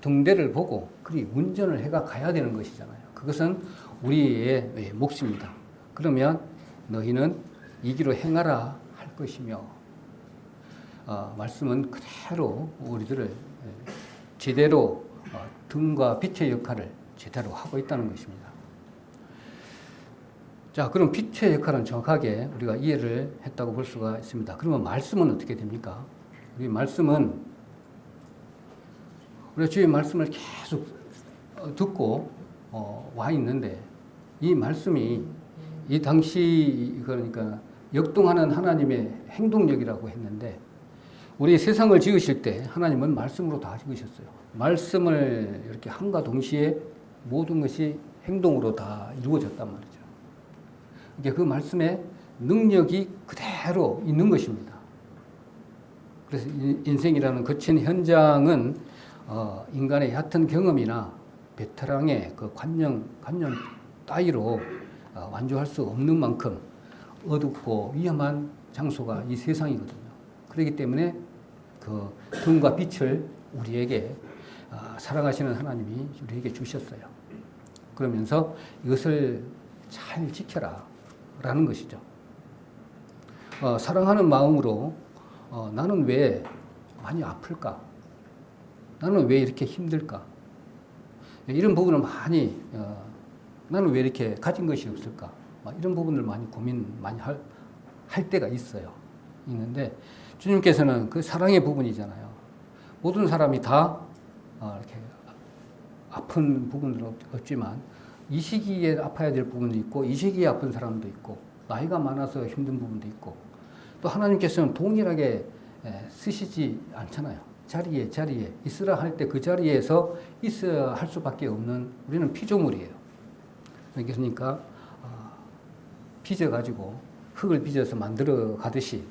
등대를 보고 그리 운전을 해가 가야 되는 것이잖아요. 그것은 우리의 몫입니다. 그러면 너희는 이 길로 행하라 할 것이며 말씀은 그대로 우리들을 제대로 등과 빛의 역할을 제대로 하고 있다는 것입니다. 자, 그럼 빛의 역할은 정확하게 우리가 이해를 했다고 볼 수가 있습니다. 그러면 말씀은 어떻게 됩니까? 우리 말씀은 우리가 주의 말씀을 계속 듣고 와 있는데 이 말씀이 이 당시 그러니까 역동하는 하나님의 행동력이라고 했는데 우리 세상을 지으실 때 하나님은 말씀으로 다 지으셨어요. 말씀을 이렇게 함과 동시에 모든 것이 행동으로 다 이루어졌단 말이죠. 그러니까 그 말씀의 능력이 그대로 있는 것입니다. 그래서 인생이라는 거친 현장은 인간의 얕은 경험이나 베테랑의 그 관념 따위로 완주할 수 없는 만큼 어둡고 위험한 장소가 이 세상이거든요. 그렇기 때문에 그 등과 빛을 우리에게 사랑하시는 하나님이 우리에게 주셨어요. 그러면서 이것을 잘 지켜라 라는 것이죠. 사랑하는 마음으로 나는 왜 많이 아플까? 나는 왜 이렇게 힘들까? 이런 부분을 많이 나는 왜 이렇게 가진 것이 없을까? 이런 부분을 많이 고민 많이 할 때가 있는데 주님께서는 그 사랑의 부분이잖아요. 모든 사람이 다 이렇게 아픈 부분은 없지만 이 시기에 아파야 될 부분도 있고 이 시기에 아픈 사람도 있고 나이가 많아서 힘든 부분도 있고 또 하나님께서는 동일하게 쓰시지 않잖아요. 자리에 있으라 할 때 그 자리에서 있어야 할 수밖에 없는 우리는 피조물이에요. 그러니까 빚어가지고 흙을 빚어서 만들어 가듯이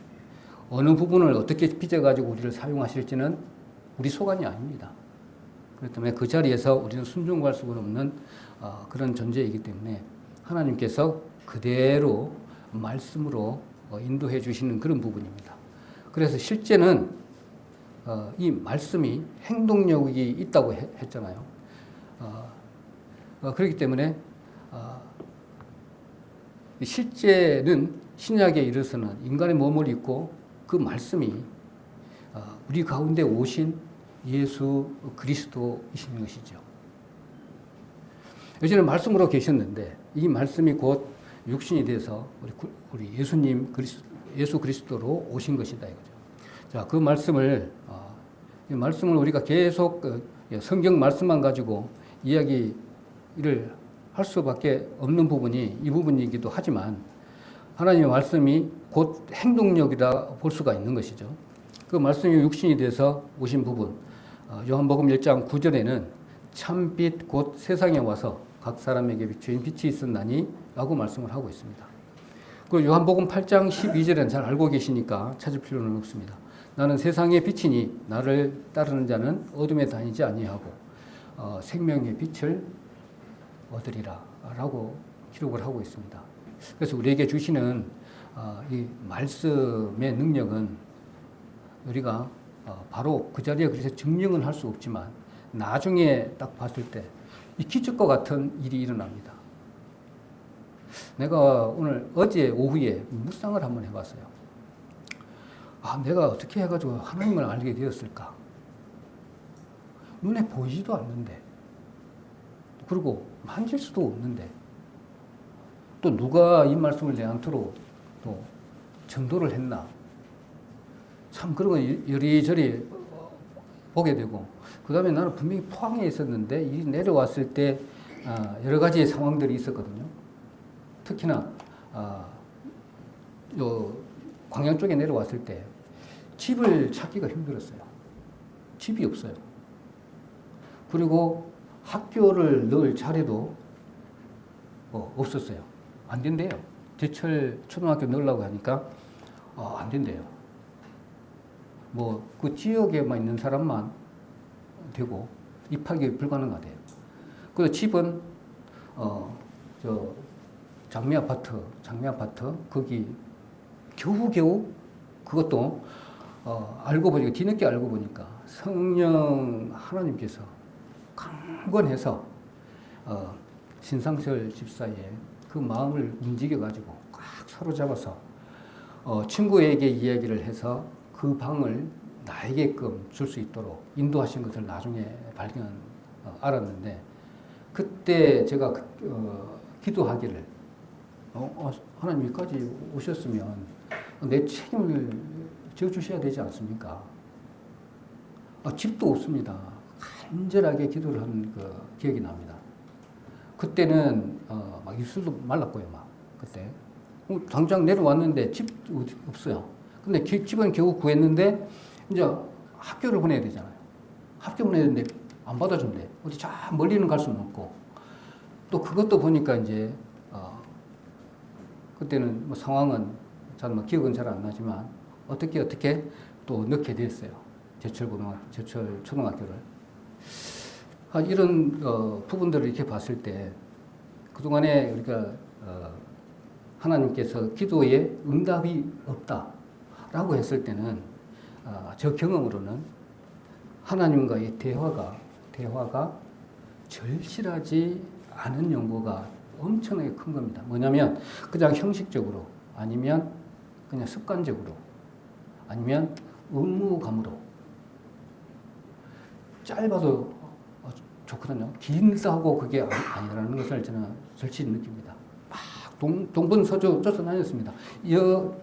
어느 부분을 어떻게 빚어가지고 우리를 사용하실지는 우리 소관이 아닙니다. 그렇기 때문에 그 자리에서 우리는 순종할 수가 없는 그런 존재이기 때문에 하나님께서 그대로 말씀으로 인도해 주시는 그런 부분입니다. 그래서 실제는 이 말씀이 행동력이 있다고 했잖아요. 그렇기 때문에 실제는 신약에 이르러서는 인간의 몸을 입고 그 말씀이 우리 가운데 오신 예수 그리스도이신 것이죠. 예전에 말씀으로 계셨는데 이 말씀이 곧 육신이 돼서 우리 예수 그리스도로 오신 것이다 이거죠. 자, 그 말씀을 이 말씀을 우리가 계속 성경 말씀만 가지고 이야기를 할 수밖에 없는 부분이 이 부분이기도 하지만 하나님의 말씀이 곧 행동력이다 볼 수가 있는 것이죠. 그 말씀이 육신이 돼서 오신 부분, 요한복음 1장 9절에는 참빛 곧 세상에 와서 각 사람에게 비추인 빛이 있었나니 라고 말씀을 하고 있습니다. 그 요한복음 8장 12절에는 잘 알고 계시니까 찾을 필요는 없습니다. 나는 세상의 빛이니 나를 따르는 자는 어둠에 다니지 아니하고 생명의 빛을 얻으리라 라고 기록을 하고 있습니다. 그래서 우리에게 주시는 이 말씀의 능력은 우리가 바로 그 자리에 그래서 증명은 할 수 없지만 나중에 딱 봤을 때 이 기적과 같은 일이 일어납니다. 내가 어제 오후에 묵상을 한번 해봤어요. 내가 어떻게 해가지고 하나님을 알게 되었을까? 눈에 보이지도 않는데, 그리고 만질 수도 없는데, 또 누가 이 말씀을 내한테로 또 전도를 했나? 참 그런 거 이리저리 보게 되고, 그 다음에 나는 분명히 포항에 있었는데, 이 내려왔을 때 여러 가지 상황들이 있었거든요. 특히나 요 광양 쪽에 내려왔을 때 집을 찾기가 힘들었어요. 집이 없어요. 그리고 학교를 넣을 자리도 없었어요. 안 된대요. 제철 초등학교 넣으려고 하니까 안 된대요. 그 지역에만 있는 사람만 되고 입학이 불가능하대요. 그래서 집은 장미 아파트 거기 겨우겨우 그것도 알고 보니까 뒤늦게 알고 보니까 성령 하나님께서 강권해서 신상철 집사의 그 마음을 움직여 가지고 꽉 사로잡아서 친구에게 이야기를 해서 그 방을 나에게끔 줄 수 있도록 인도하신 것을 나중에 알았는데 그때 제가 기도하기를 하나님 여기까지 오셨으면 내 책임을 져주셔야 되지 않습니까? 집도 없습니다. 간절하게 기도를 한 그 기억이 납니다. 그때는 막 입술도 말랐고요, 막 그때 당장 내려왔는데 집 없어요. 근데 집은 겨우 구했는데 이제 학교를 보내야 되잖아요. 학교 보내야 되는데 안 받아준대. 어디 저 멀리는 갈 수는 없고 또 그것도 보니까 이제 그때는 상황은 저는 기억은 잘 안 나지만 어떻게 또 넣게 됐어요. 제철 초등학교를. 이런 부분들을 이렇게 봤을 때 그동안에 우리가 하나님께서 기도에 응답이 없다라고 했을 때는 저 경험으로는 하나님과의 대화가 절실하지 않은 연고가 엄청나게 큰 겁니다. 뭐냐면 그냥 형식적으로 아니면 그냥 습관적으로 아니면 의무감으로 짧아도 좋거든요. 길다고 그게 아니라는 것을 저는 절실히 느낍니다. 막 동분서주 쫓아다녔습니다.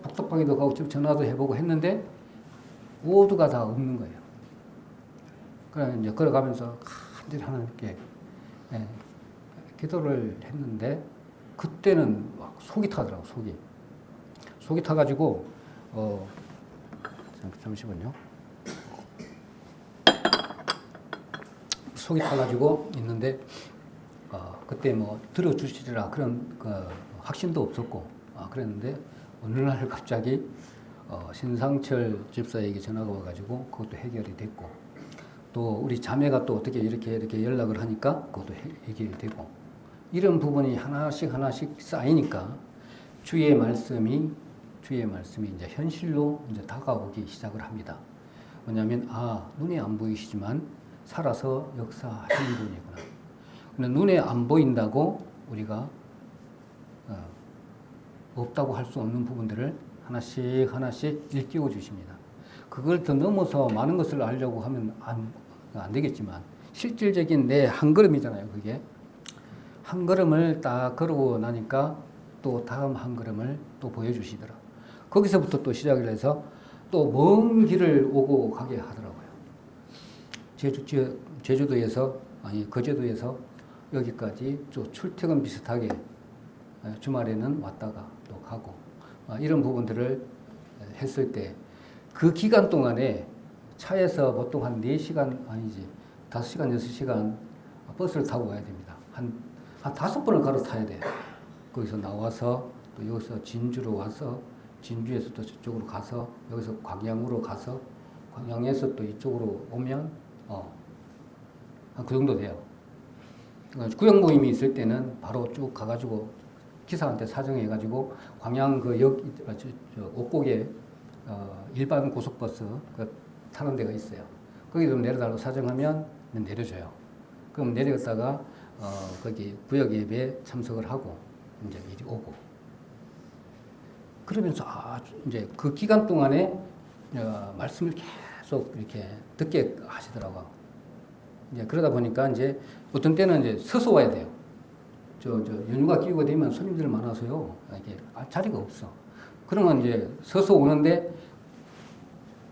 복덕방에도 가고 전화도 해보고 했는데 모두가 다 없는 거예요. 그래 이제 걸어가면서 간절히 하나님께 예, 기도를 했는데 그때는 막 속이 타더라고. 속이 타가지고 잠시만요. 속이 타가지고 있는데 그때 뭐 들어주시리라 그런 확신도 없었고 그랬는데 어느 날 갑자기 신상철 집사에게 전화가 와가지고 그것도 해결이 됐고 또 우리 자매가 또 어떻게 이렇게 연락을 하니까 그것도 해결이 되고 이런 부분이 하나씩 쌓이니까 주의 말씀이 이제 현실로 이제 다가오기 시작을 합니다. 뭐냐면 눈에 안 보이시지만 살아서 역사하시는 분이구나. 근데 눈에 안 보인다고 우리가 없다고 할 수 없는 부분들을 하나씩 일깨워 주십니다. 그걸 더 넘어서 많은 것을 알려고 하면 안 되겠지만 실질적인 내 한 걸음이잖아요. 그게 한 걸음을 딱 걸고 나니까 또 다음 한 걸음을 또 보여주시더라. 거기서부터 또 시작을 해서 또 먼 길을 오고 가게 하더라고요. 제주도에서 거제도에서 여기까지 또 출퇴근 비슷하게 주말에는 왔다가 또 가고 이런 부분들을 했을 때 그 기간 동안에 차에서 보통 한 4시간 아니지 5시간 6시간 버스를 타고 가야 됩니다. 한 5번을 갈아타야 돼요. 거기서 나와서 또 여기서 진주로 와서 진주에서 또 저쪽으로 가서 여기서 광양으로 가서 광양에서 또 이쪽으로 오면 한 그 정도 돼요. 구역 모임이 있을 때는 바로 쭉 가가지고 기사한테 사정해가지고 광양 그 옥곡에 일반 고속버스 타는 데가 있어요. 거기 좀 내려달라고 사정하면 내려줘요. 그럼 내렸다가 거기 구역 예배에 참석을 하고 이제 미리 오고 그러면서 이제 그 기간 동안에 말씀을 계속 이렇게 듣게 하시더라고요. 이제 그러다 보니까 이제 어떤 때는 이제 서서 와야 돼요. 연휴가 끼고 되면 손님들 많아서요. 이게 자리가 없어. 그러면 이제 서서 오는데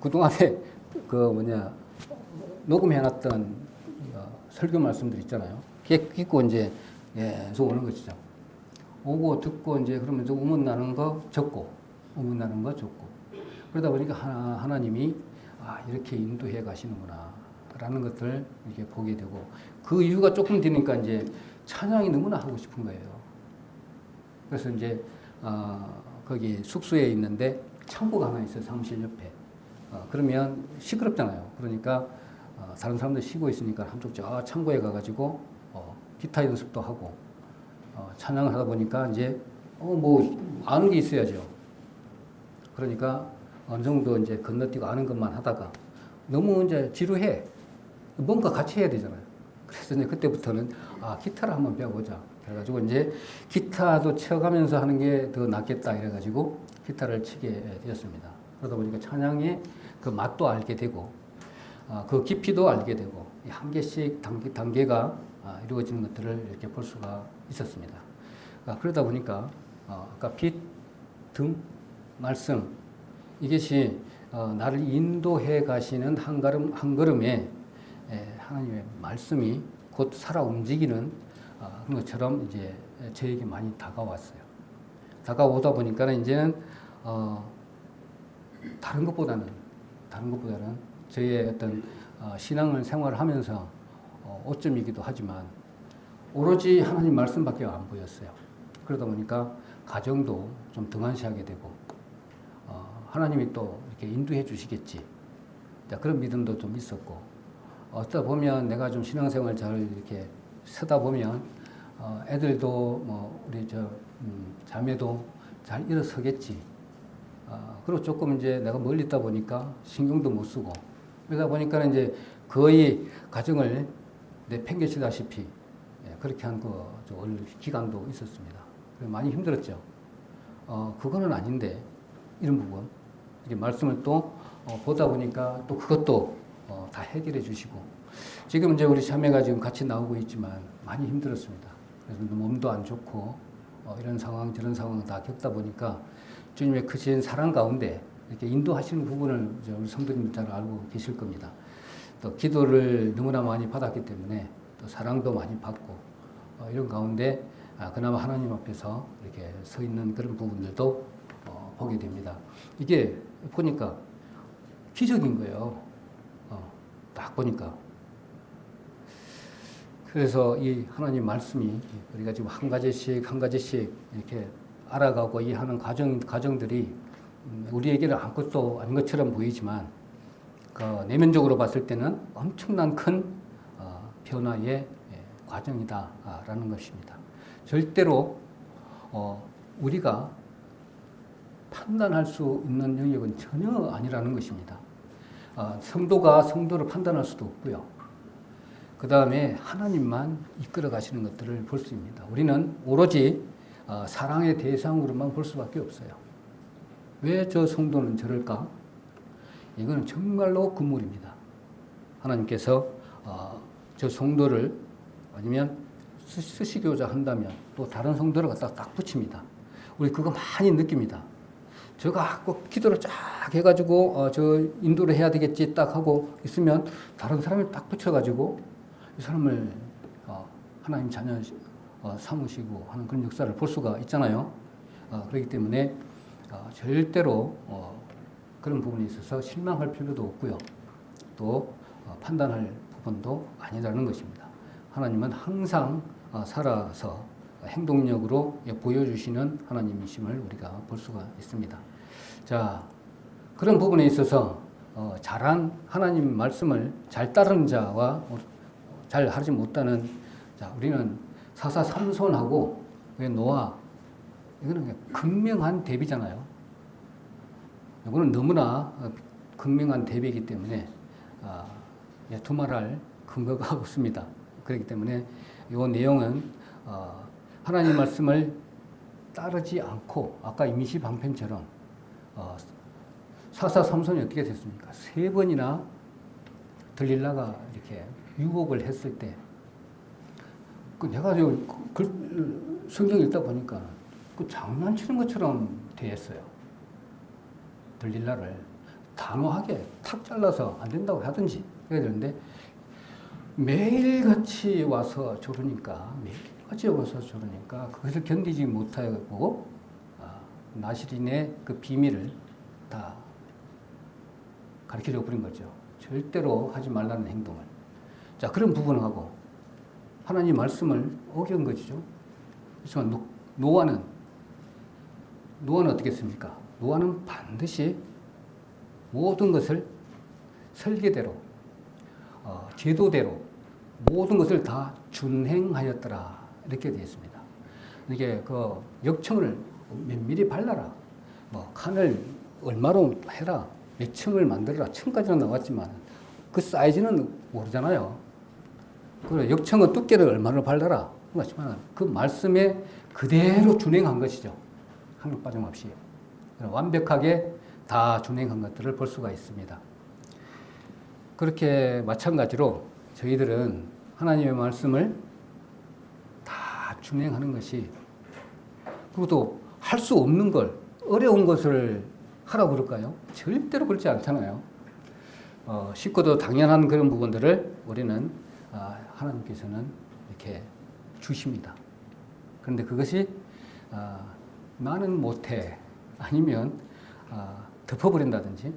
그동안에 녹음해놨던 설교 말씀들 있잖아요. 그게 끼고 이제 계속 오는 것이죠. 오고 듣고 이제 그러면 좀 의문 나는 거 적고 그러다 보니까 하나님이 이렇게 인도해 가시는구나 라는 것들 이렇게 보게 되고 그 이유가 조금 되니까 이제 찬양이 너무나 하고 싶은 거예요. 그래서 이제 거기 숙소에 있는데 창고가 하나 있어요. 사무실 옆에. 그러면 시끄럽잖아요. 그러니까 다른 사람들 쉬고 있으니까 한쪽 창고에 가가지고 기타 연습도 하고 찬양을 하다 보니까 이제 아는 게 있어야죠. 그러니까 어느 정도 이제 건너뛰고 아는 것만 하다가 너무 이제 지루해. 뭔가 같이 해야 되잖아요. 그래서 이제 그때부터는 기타를 한번 배워보자. 그래가지고 이제 기타도 쳐가면서 하는 게 더 낫겠다 이래가지고 기타를 치게 되었습니다. 그러다 보니까 찬양의 그 맛도 알게 되고 그 깊이도 알게 되고 한 개씩 단계가 이루어지는 것들을 이렇게 볼 수가 있었습니다. 그러다 보니까 아까 빛, 등, 말씀 이것이 나를 인도해 가시는 한 걸음에 하나님의 말씀이 곧 살아 움직이는 그런 것처럼 이제 저에게 많이 다가왔어요. 다가오다 보니까는 이제는 다른 것보다는 저의 어떤 신앙을 생활하면서 오점이기도 하지만 오로지 하나님 말씀밖에 안 보였어요. 그러다 보니까 가정도 좀 등한시하게 되고 하나님이 또 이렇게 인도해 주시겠지. 그런 믿음도 좀 있었고 어쩌다 보면 내가 좀 신앙생활 잘 이렇게 쓰다 보면 애들도 우리 자매도 잘 일어서겠지. 그리고 조금 이제 내가 멀리 있다 보니까 신경도 못 쓰고 그러다 보니까 이제 거의 가정을 내팽개치다시피 그렇게 한 기간도 있었습니다. 많이 힘들었죠. 그거는 아닌데 이런 부분 이렇게 말씀을 또 보다 보니까 또 그것도 다 해결해 주시고 지금 이제 우리 자매가 지금 같이 나오고 있지만 많이 힘들었습니다. 그래서 몸도 안 좋고 이런 상황 저런 상황 다 겪다 보니까 주님의 크신 사랑 가운데 이렇게 인도하시는 부분을 이제 우리 성도님들 잘 알고 계실 겁니다. 또 기도를 너무나 많이 받았기 때문에 또 사랑도 많이 받고 이런 가운데 그나마 하나님 앞에서 이렇게 서 있는 그런 부분들도 보게 됩니다. 이게 보니까 기적인 거예요. 딱 보니까. 그래서 이 하나님 말씀이 우리가 지금 한 가지씩 이렇게 알아가고 이 하는 과정들이 우리에게는 아무것도 아닌 것처럼 보이지만 그 내면적으로 봤을 때는 엄청난 큰 변화의 과정이다라는 것입니다. 절대로 우리가 판단할 수 있는 영역은 전혀 아니라는 것입니다. 성도가 성도를 판단할 수도 없고요. 그 다음에 하나님만 이끌어 가시는 것들을 볼 수 있습니다. 우리는 오로지 사랑의 대상으로만 볼 수밖에 없어요. 왜 저 성도는 저럴까? 이거는 정말로 금물입니다. 하나님께서 저 성도를 아니면 쓰시고자 한다면 또 다른 성도를 갖다 딱 붙입니다. 우리 그거 많이 느낍니다. 제가 꼭 기도를 쫙 해가지고 저 인도를 해야 되겠지 딱 하고 있으면 다른 사람을 딱 붙여가지고 이 사람을 하나님 자녀 삼으시고 하는 그런 역사를 볼 수가 있잖아요. 그렇기 때문에 절대로 그런 부분에 있어서 실망할 필요도 없고요. 또 판단할 부분도 아니라는 것입니다. 하나님은 항상 살아서 행동력으로 보여주시는 하나님이심을 우리가 볼 수가 있습니다. 자, 그런 부분에 있어서 잘한 하나님 말씀을 잘 따르는 자와 잘 하지 못하는 자, 우리는 사사 삼손하고 노아 이거는 극명한 대비잖아요. 이거는 너무나 극명한 대비이기 때문에 두말할 근거가 없습니다. 그렇기 때문에 이 내용은 하나님 말씀을 따르지 않고 아까 임시방편처럼 사사 삼손이 어떻게 됐습니까? 3번이나 들릴라가 이렇게 유혹을 했을 때 내가 성경 읽다 보니까 장난치는 것처럼 되었어요. 들릴라를 단호하게 탁 잘라서 안 된다고 하든지 해야 되는데 매일같이 와서 저러니까 그것을 견디지 못하고 나시린의 그 비밀을 다 가르쳐줘 버린 거죠. 절대로 하지 말라는 행동을. 자, 그런 부분하고 하나님 말씀을 어긴 것이죠. 그렇지만 노아는 어떻게 했습니까? 노아는 반드시 모든 것을 설계대로, 제도대로 모든 것을 다 준행하였더라. 이렇게 되어 있습니다. 이게 그 역청을 면밀히 발라라. 칸을 얼마로 해라. 몇 층을 만들어라. 층까지는 나왔지만 그 사이즈는 모르잖아요. 그래, 역청은 두께를 얼마나 발라라. 그렇지만 그 말씀에 그대로 준행한 것이죠. 하나 빠짐없이. 완벽하게 다 준행한 것들을 볼 수가 있습니다. 그렇게 마찬가지로 저희들은 하나님의 말씀을 다 준행하는 것이 그것도 할 수 없는 걸 어려운 것을 하라고 그럴까요? 절대로 그렇지 않잖아요. 쉽고도 당연한 그런 부분들을 우리는 하나님께서는 이렇게 주십니다. 그런데 그것이 나는 못해 아니면 덮어버린다든지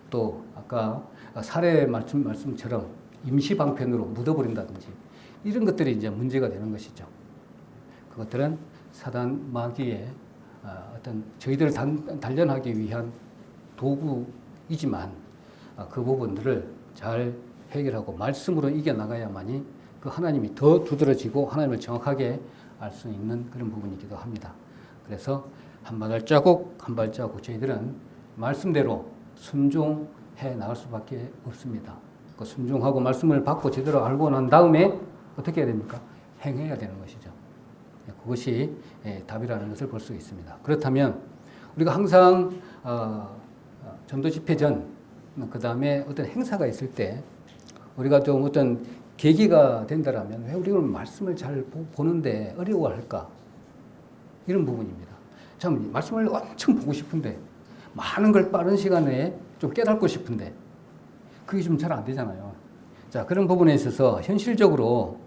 또 아까 사례 말씀처럼 임시방편으로 묻어버린다든지 이런 것들이 이제 문제가 되는 것이죠. 그것들은 사단 마귀의 어떤 저희들을 단련하기 위한 도구이지만 그 부분들을 잘 해결하고 말씀으로 이겨나가야만이 그 하나님이 더 두드러지고 하나님을 정확하게 알 수 있는 그런 부분이기도 합니다. 그래서 한 발자국 한 발자국 저희들은 말씀대로 순종해 나갈 수밖에 없습니다. 그 순종하고 말씀을 받고 제대로 알고 난 다음에 어떻게 해야 됩니까? 행해야 되는 것이죠. 그것이 답이라는 것을 볼 수 있습니다. 그렇다면 우리가 항상 전도 집회 전, 그 다음에 어떤 행사가 있을 때 우리가 좀 어떤 계기가 된다라면 왜 우리는 말씀을 잘 보는데 어려워할까? 이런 부분입니다. 참 말씀을 엄청 보고 싶은데 많은 걸 빠른 시간에 좀 깨닫고 싶은데 그게 좀 잘 안 되잖아요. 자, 그런 부분에 있어서 현실적으로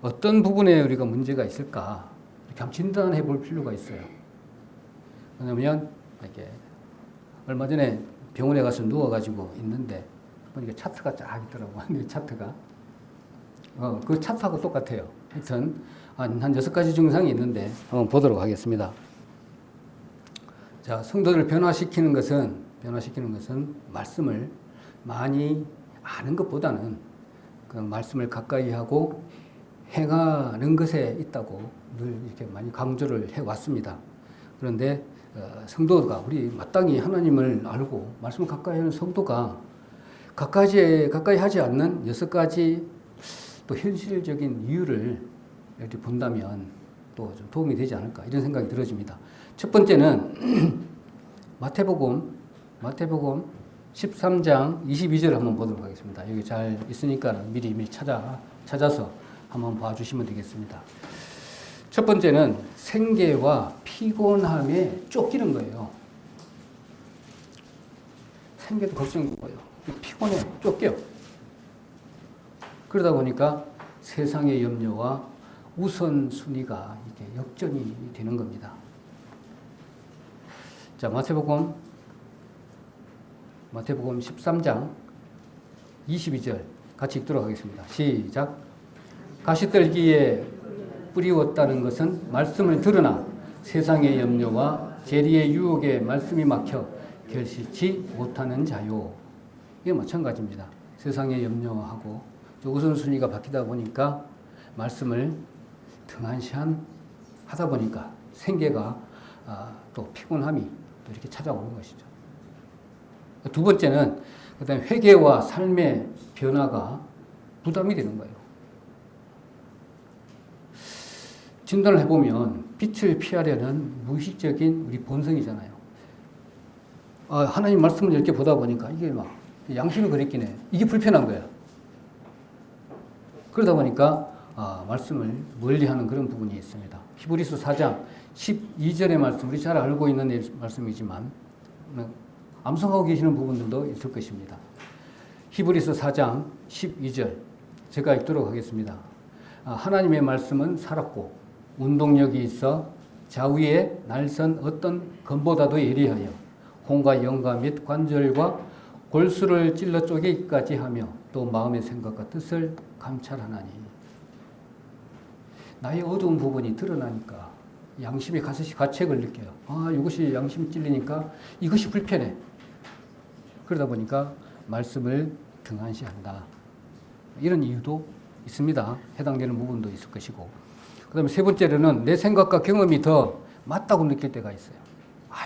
어떤 부분에 우리가 문제가 있을까 이렇게 한번 진단해 볼 필요가 있어요. 왜냐면 이렇게 얼마 전에 병원에 가서 누워가지고 있는데 보니까 차트가 쫙 있더라고. 이 차트가 그 차트하고 똑같아요. 하여튼 한 6가지 증상이 있는데 한번 보도록 하겠습니다. 자, 성도를 변화시키는 것은 말씀을 많이 아는 것보다는 그 말씀을 가까이 하고 행하는 것에 있다고 늘 이렇게 많이 강조를 해왔습니다. 그런데 성도가 우리 마땅히 하나님을 알고 말씀을 가까이 하는 성도가 가까이 하지 않는 6가지 또 현실적인 이유를 이렇게 본다면 또 좀 도움이 되지 않을까 이런 생각이 들어집니다. 첫 번째는 마태복음 13장 22절 한번 보도록 하겠습니다. 여기 잘 있으니까 미리 찾아서 한번 봐주시면 되겠습니다. 첫 번째는 생계와 피곤함에 쫓기는 거예요. 생계도 걱정인 거예요. 피곤해, 쫓겨. 그러다 보니까 세상의 염려와 우선순위가 이게 역전이 되는 겁니다. 자, 마태복음 13장 22절 같이 읽도록 하겠습니다. 시작. 가시떨기에 뿌리웠다는 것은 말씀을 들으나 세상의 염려와 재리의 유혹에 말씀이 막혀 결실치 못하는 자요. 이게 마찬가지입니다. 세상의 염려하고 우선순위가 바뀌다 보니까 말씀을 등한시하다 보니까 생계가 또 피곤함이 또 이렇게 찾아오는 것이죠. 두 번째는 그다음에 회개와 삶의 변화가 부담이 되는 거예요. 진단을 해보면 빛을 피하려는 무의식적인 우리 본성이잖아요. 하나님 말씀을 이렇게 보다 보니까 이게 막 양심이 그랬기네. 이게 불편한 거야. 그러다 보니까 말씀을 멀리하는 그런 부분이 있습니다. 히브리서 4장 12절의 말씀, 우리 잘 알고 있는 말씀이지만 암송하고 계시는 부분들도 있을 것입니다. 히브리서 4장 12절 제가 읽도록 하겠습니다. 하나님의 말씀은 살았고 운동력이 있어 좌우에 날선 어떤 검보다도 예리하여 혼과 영과 및 관절과 골수를 찔러 쪼개기까지 하며 또 마음의 생각과 뜻을 감찰하나니. 나의 어두운 부분이 드러나니까 양심의 가책을 느껴요. 이것이 양심이 찔리니까 이것이 불편해. 그러다 보니까 말씀을 등한시한다. 이런 이유도 있습니다. 해당되는 부분도 있을 것이고. 그 다음에 세 번째로는 내 생각과 경험이 더 맞다고 느낄 때가 있어요.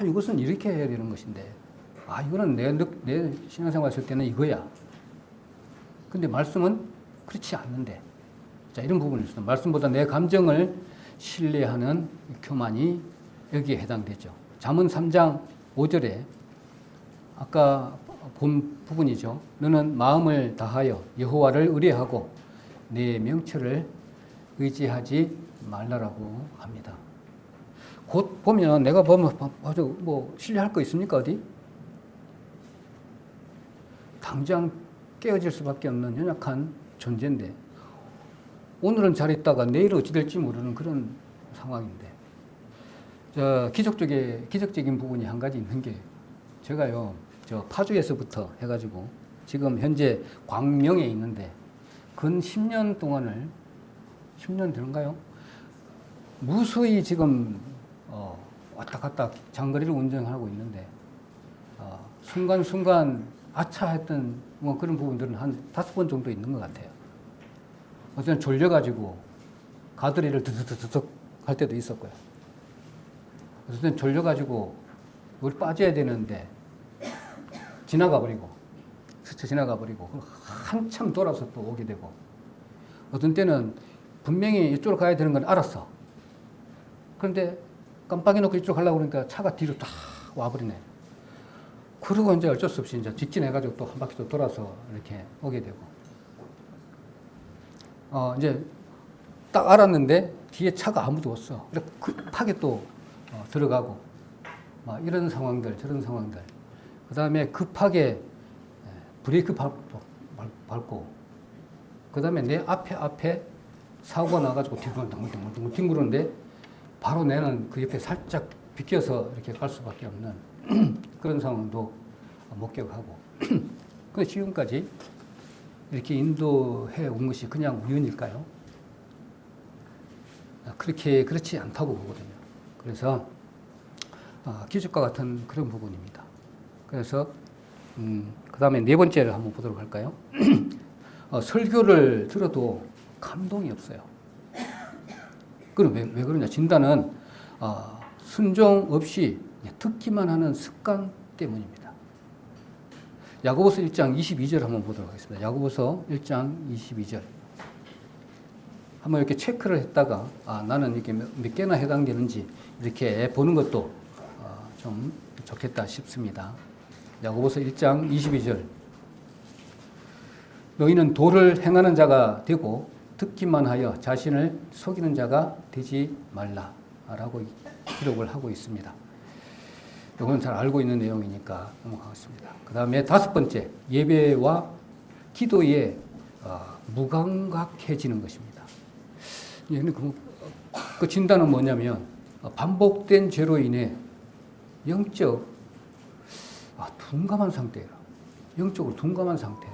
이것은 이렇게 해야 되는 것인데, 이거는 내 신앙생활 했을 때는 이거야. 근데 말씀은 그렇지 않는데. 자, 이런 부분이 있습니다. 말씀보다 내 감정을 신뢰하는 교만이 여기에 해당되죠. 잠언 3장 5절에 아까 본 부분이죠. 너는 마음을 다하여 여호와를 의뢰하고 내 명철을 의지하지 말라라고 합니다. 곧 보면 내가 보면 신뢰할 거 있습니까 어디? 당장 깨어질 수밖에 없는 연약한 존재인데 오늘은 잘했다가 내일 어찌 될지 모르는 그런 상황인데 기적적인 부분이 한 가지 있는 게 제가요 저 파주에서부터 해가지고 지금 현재 광명에 있는데 근 10년 동안을 10년 되는가요? 무수히 지금 왔다 갔다 장거리를 운전하고 있는데 순간순간 아차했던 그런 부분들은 한 5번 정도 있는 것 같아요. 어떤 졸려가지고 가드레일을 드득드득 할 때도 있었고요. 어떤 졸려가지고 우리 빠져야 되는데 스쳐 지나가 버리고 한참 돌아서 또 오게 되고 어떤 때는 분명히 이쪽으로 가야 되는 건 알았어. 그런데 깜빡이놓고 이쪽으로 가려고 그러니까 차가 뒤로 딱 와버리네. 그러고 이제 어쩔 수 없이 이제 직진해가지고 또 한 바퀴 또 돌아서 이렇게 오게 되고. 이제 딱 알았는데 뒤에 차가 아무도 없어. 그래 급하게 또 들어가고. 이런 상황들, 저런 상황들. 그 다음에 급하게 브레이크 밟고 그 다음에 내 앞에 사고가 나가지고 뒹굴뒹굴 뒹구는데 바로 내는 그 옆에 살짝 비껴서 이렇게 갈 수밖에 없는 그런 상황도 목격하고 근데 지금까지 이렇게 인도해 온 것이 그냥 우연일까요? 그렇지 않다고 보거든요. 그래서 기적과 같은 그런 부분입니다. 그래서 그 다음에 네 번째를 한번 보도록 할까요? 설교를 들어도 감동이 없어요. 그럼 왜 그러냐? 진단은 순종 없이 듣기만 하는 습관 때문입니다. 야고보서 1장 22절 한번 보도록 하겠습니다. 야고보서 1장 22절. 한번 이렇게 체크를 했다가 나는 이렇게 몇 개나 해당되는지 이렇게 보는 것도 좀 좋겠다 싶습니다. 야고보서 1장 22절. 너희는 도를 행하는 자가 되고 듣기만 하여 자신을 속이는 자가 되지 말라라고 기록을 하고 있습니다. 이건 잘 알고 있는 내용이니까 넘어가겠습니다. 그 다음에 다섯 번째, 예배와 기도에 무감각해지는 것입니다. 그 진단은 뭐냐면 반복된 죄로 인해 영적 둔감한 상태예요. 영적으로 둔감한 상태.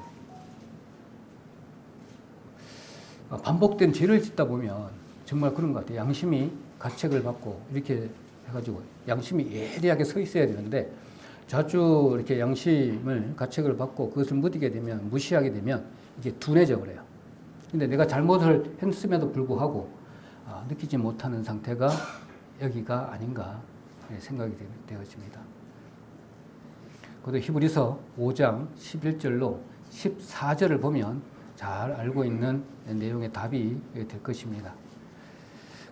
반복된 죄를 짓다 보면 정말 그런 것 같아요. 양심이 가책을 받고 이렇게 해가지고 양심이 예리하게 서 있어야 되는데 자주 이렇게 양심을 가책을 받고 그것을 무시하게 되면 이게 둔해져 버려요. 근데 내가 잘못을 했음에도 불구하고 느끼지 못하는 상태가 여기가 아닌가 생각이 되어집니다. 그래도 히브리서 5장 11절로 14절을 보면 잘 알고 있는 내용의 답이 될 것입니다.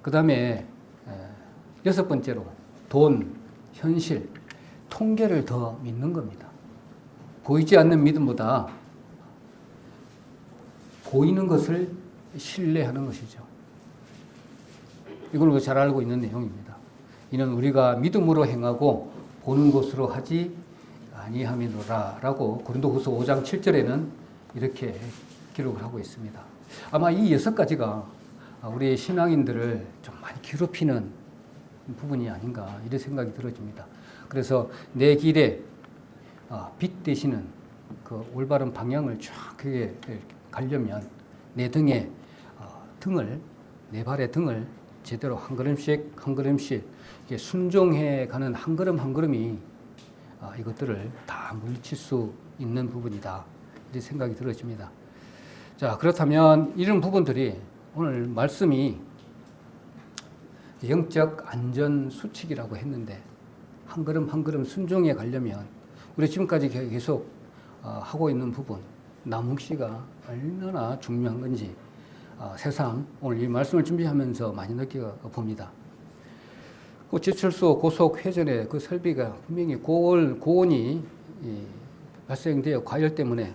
그 다음에 여섯 번째로 돈, 현실, 통계를 더 믿는 겁니다. 보이지 않는 믿음보다 보이는 것을 신뢰하는 것이죠. 이걸 잘 알고 있는 내용입니다. 이는 우리가 믿음으로 행하고 보는 것으로 하지 아니함이노라 라고 고린도후서 5장 7절에는 이렇게 기록을 하고 있습니다. 아마 이 여섯 가지가 우리 신앙인들을 좀 많이 괴롭히는 부분이 아닌가 이런 생각이 들어집니다. 그래서 내 길에 빛 되시는 그 올바른 방향을 쫙 그게 가려면 내 등에 내 발의 등을 제대로 한 걸음씩 순종해 가는 한 걸음 한 걸음이 이것들을 다 물리칠 수 있는 부분이다 이런 생각이 들어집니다. 자, 그렇다면 이런 부분들이 오늘 말씀이 영적 안전 수칙이라고 했는데 한 걸음 한 걸음 순종해 가려면 우리 지금까지 계속 하고 있는 부분 남욱씨가 얼마나 중요한 건지 새삼 오늘 이 말씀을 준비하면서 많이 느껴봅니다. 그 제철소 고속 회전의 그 설비가 분명히 고온이 발생되어 과열 때문에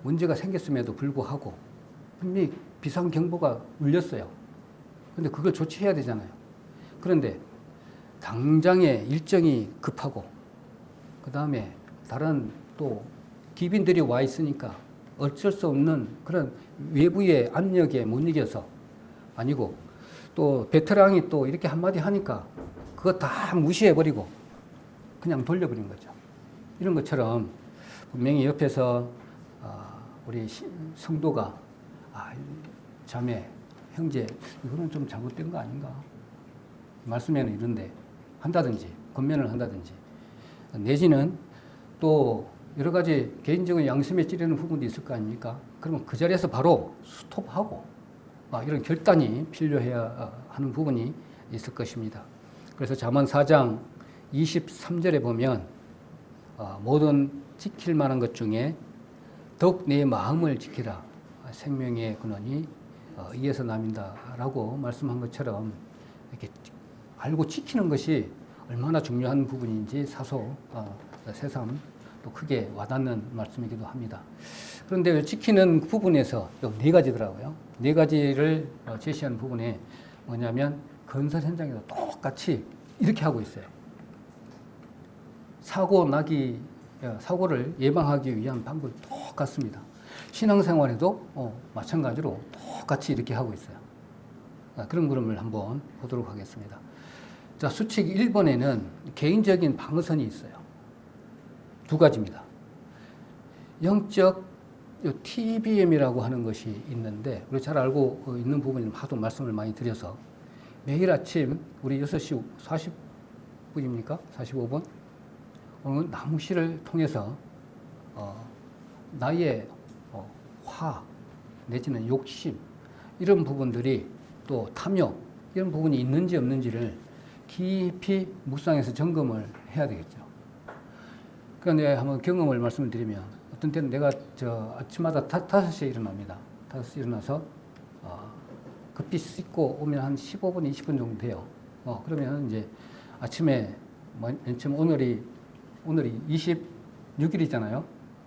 문제가 생겼음에도 불구하고 분명히 비상경보가 울렸어요. 그런데 그걸 조치해야 되잖아요. 그런데 당장에 일정이 급하고 그 다음에 다른 또 기빈들이 와 있으니까 어쩔 수 없는 그런 외부의 압력에 못 이겨서 아니고 또 베테랑이 또 이렇게 한마디 하니까 그거 다 무시해버리고 그냥 돌려버린 거죠. 이런 것처럼 분명히 옆에서 우리 성도가 자매, 형제 이거는 좀 잘못된 거 아닌가 말씀에는 이런데 한다든지 권면을 한다든지 내지는 또 여러 가지 개인적인 양심에 찌르는 부분도 있을 거 아닙니까? 그러면 그 자리에서 바로 스톱하고 이런 결단이 필요해야 하는 부분이 있을 것입니다. 그래서 잠언 4장 23절에 보면 모든 지킬 만한 것 중에 더욱 내 마음을 지키라 생명의 근원이 이에서 남인다라고 말씀한 것처럼 이렇게 알고 지키는 것이 얼마나 중요한 부분인지 새삼 또 크게 와닿는 말씀이기도 합니다. 그런데 지키는 부분에서 네 가지더라고요. 네 가지를 제시한 부분에 뭐냐면 건설 현장에서 똑같이 이렇게 하고 있어요. 사고를 예방하기 위한 방법이 똑같습니다. 신앙생활에도 마찬가지로 똑같이 이렇게 하고 있어요. 그런 그림을 한번 보도록 하겠습니다. 자, 수칙 1번에는 개인적인 방어선이 있어요. 두 가지입니다. 영적 TBM이라고 하는 것이 있는데, 우리 잘 알고 있는 부분을 하도 말씀을 많이 드려서 매일 아침 우리 6시 40분입니까? 45분? 오늘 나무실을 통해서 나의 화 내지는 욕심 이런 부분들이 또 탐욕 이런 부분이 있는지 없는지를 깊이 묵상해서 점검을 해야 되겠죠. 그러니까 내가 한번 경험을 말씀을 드리면 어떤 때는 내가 아침마다 5시에 일어납니다. 5시에 일어나서 급히 씻고 오면 한 15분, 20분 정도 돼요. 그러면 이제 아침에 맨 처음 오늘이 26일이잖아요.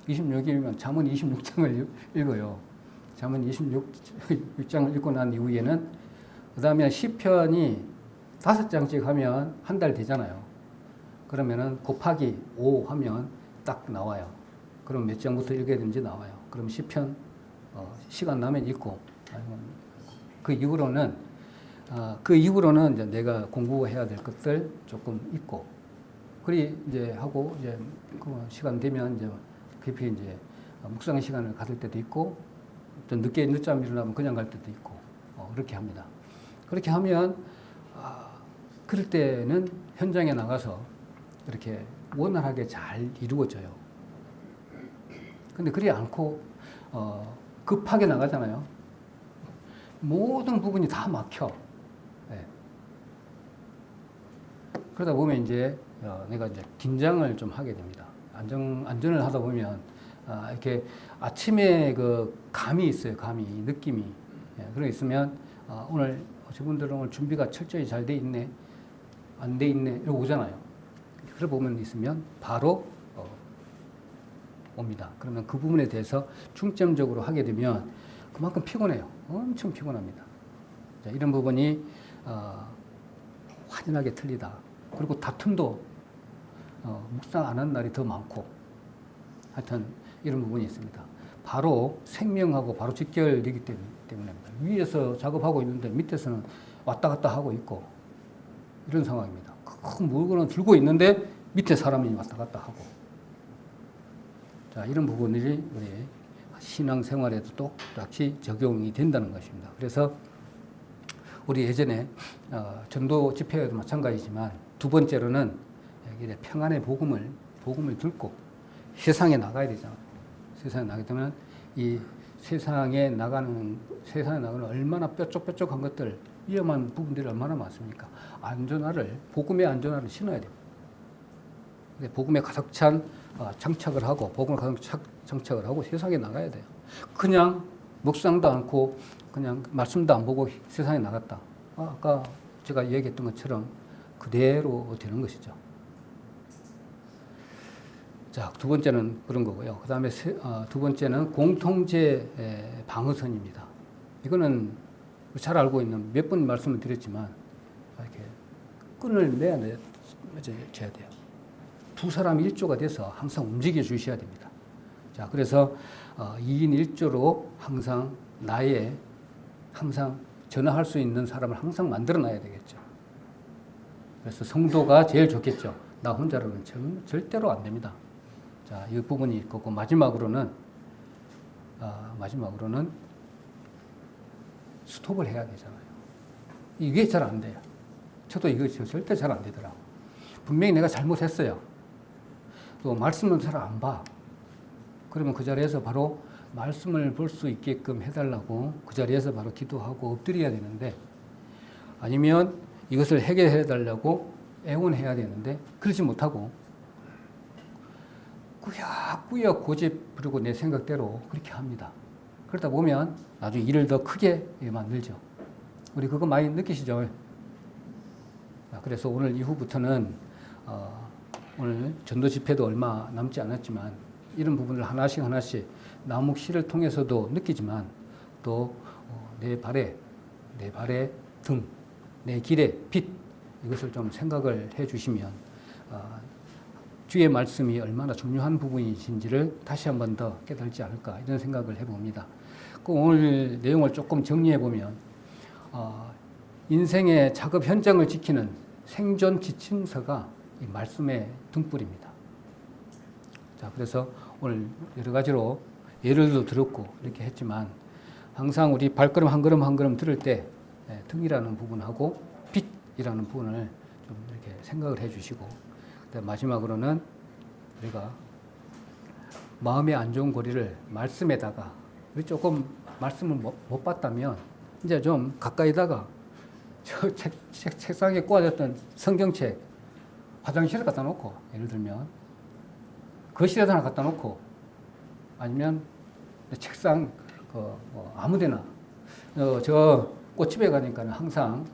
26일이면 잠언 26장을 읽어요. 잠언 26장을 읽고 난 이후에는 그 다음에 시편이 5장씩 하면 한 달 되잖아요. 그러면은 곱하기 5 하면 딱 나와요. 그럼 몇 장부터 읽어야 되는지 나와요. 그럼 시편 시간 나면 읽고 그 이후로는 이제 내가 공부해야 될 것들 조금 읽고 그리 이제 하고 이제 그 시간 되면 이제 깊이 이제 묵상 시간을 가질 때도 있고 좀 늦잠 일어나면 그냥 갈 때도 있고 그렇게 합니다. 그렇게 하면 그럴 때는 현장에 나가서 이렇게 원활하게 잘 이루어져요. 근데 그리 않고 급하게 나가잖아요. 모든 부분이 다 막혀. 네. 그러다 보면 이제 내가 이제 긴장을 좀 하게 됩니다. 안전을 하다 보면 이렇게 아침에 그 감이 있어요. 느낌이. 예, 그런 게 있으면 오늘 저분들은 오늘 준비가 철저히 잘 돼 있네, 안 돼 있네 이러고 오잖아요. 그런 부분이 있으면 바로 옵니다. 그러면 그 부분에 대해서 중점적으로 하게 되면 그만큼 피곤해요. 엄청 피곤합니다. 자, 이런 부분이 확연하게 틀리다. 그리고 다툼도 묵상 안 한 날이 더 많고 하여튼 이런 부분이 있습니다. 바로 생명하고 바로 직결되기 때문입니다. 위에서 작업하고 있는데 밑에서는 왔다 갔다 하고 있고 이런 상황입니다. 큰 물건을 들고 있는데 밑에 사람이 왔다 갔다 하고 자, 이런 부분들이 우리 신앙생활에도 똑같이 적용이 된다는 것입니다. 그래서 우리 예전에 전도 집회에도 마찬가지지만 두 번째로는 평안의 복음을 들고 세상에 나가야 되잖아요. 세상에 나가게 되면 이 세상에 나가는 얼마나 뾰족뾰족한 것들, 위험한 부분들이 얼마나 많습니까? 복음의 안전화를 신어야 돼요. 복음에 가득 찬 장착을 하고, 복음을 가득 장착을 하고 세상에 나가야 돼요. 그냥 묵상도 않고, 그냥 말씀도 안 보고 세상에 나갔다. 아까 제가 얘기했던 것처럼 그대로 되는 것이죠. 자, 두 번째는 그런 거고요. 그 다음에 두 번째는 공통제 방어선입니다. 이거는 잘 알고 있는 몇 번 말씀을 드렸지만 이렇게 끈을 매줘야 돼요. 두 사람이 일조가 돼서 항상 움직여 주셔야 됩니다. 자, 그래서 2인 1조로 항상 항상 전화할 수 있는 사람을 항상 만들어 놔야 되겠죠. 그래서 성도가 제일 좋겠죠. 나 혼자로는 절대로 안 됩니다. 자, 이 부분이 있고, 마지막으로는 스톱을 해야 되잖아요. 이게 잘 안 돼요. 저도 이거 절대 잘 안 되더라고요. 분명히 내가 잘못했어요. 또 말씀은 잘 안 봐. 그러면 그 자리에서 바로 말씀을 볼 수 있게끔 해달라고 그 자리에서 바로 기도하고 엎드려야 되는데, 아니면 이것을 해결해달라고 애원해야 되는데 그러지 못하고 꾸역꾸역 고집 부리고 내 생각대로 그렇게 합니다. 그러다 보면 나중에 일을 더 크게 만들죠. 우리 그거 많이 느끼시죠? 그래서 오늘 이후부터는 오늘 전도 집회도 얼마 남지 않았지만 이런 부분을 하나씩 나묵시를 통해서도 느끼지만 또 내 발의 등, 내 길의 빛 이것을 좀 생각을 해 주시면 주의 말씀이 얼마나 중요한 부분이신지를 다시 한 번 더 깨달지 않을까 이런 생각을 해봅니다. 그 오늘 내용을 조금 정리해 보면 인생의 작업 현장을 지키는 생존 지침서가 이 말씀의 등불입니다. 자, 그래서 오늘 여러 가지로 예를도 들었고 이렇게 했지만 항상 우리 발걸음 한 걸음 한 걸음 들을 때 등이라는 부분하고 빛이라는 부분을 좀 이렇게 생각을 해주시고 마지막으로는 우리가 마음의 안 좋은 고리를 말씀에다가 조금 말씀을 못 봤다면 이제 좀 가까이다가 저 책상에 꽂아졌던 성경책 화장실에 갖다 놓고 예를 들면 거실에다 하나 갖다 놓고 아니면 책상 아무데나 저 꽃집에 가니까 항상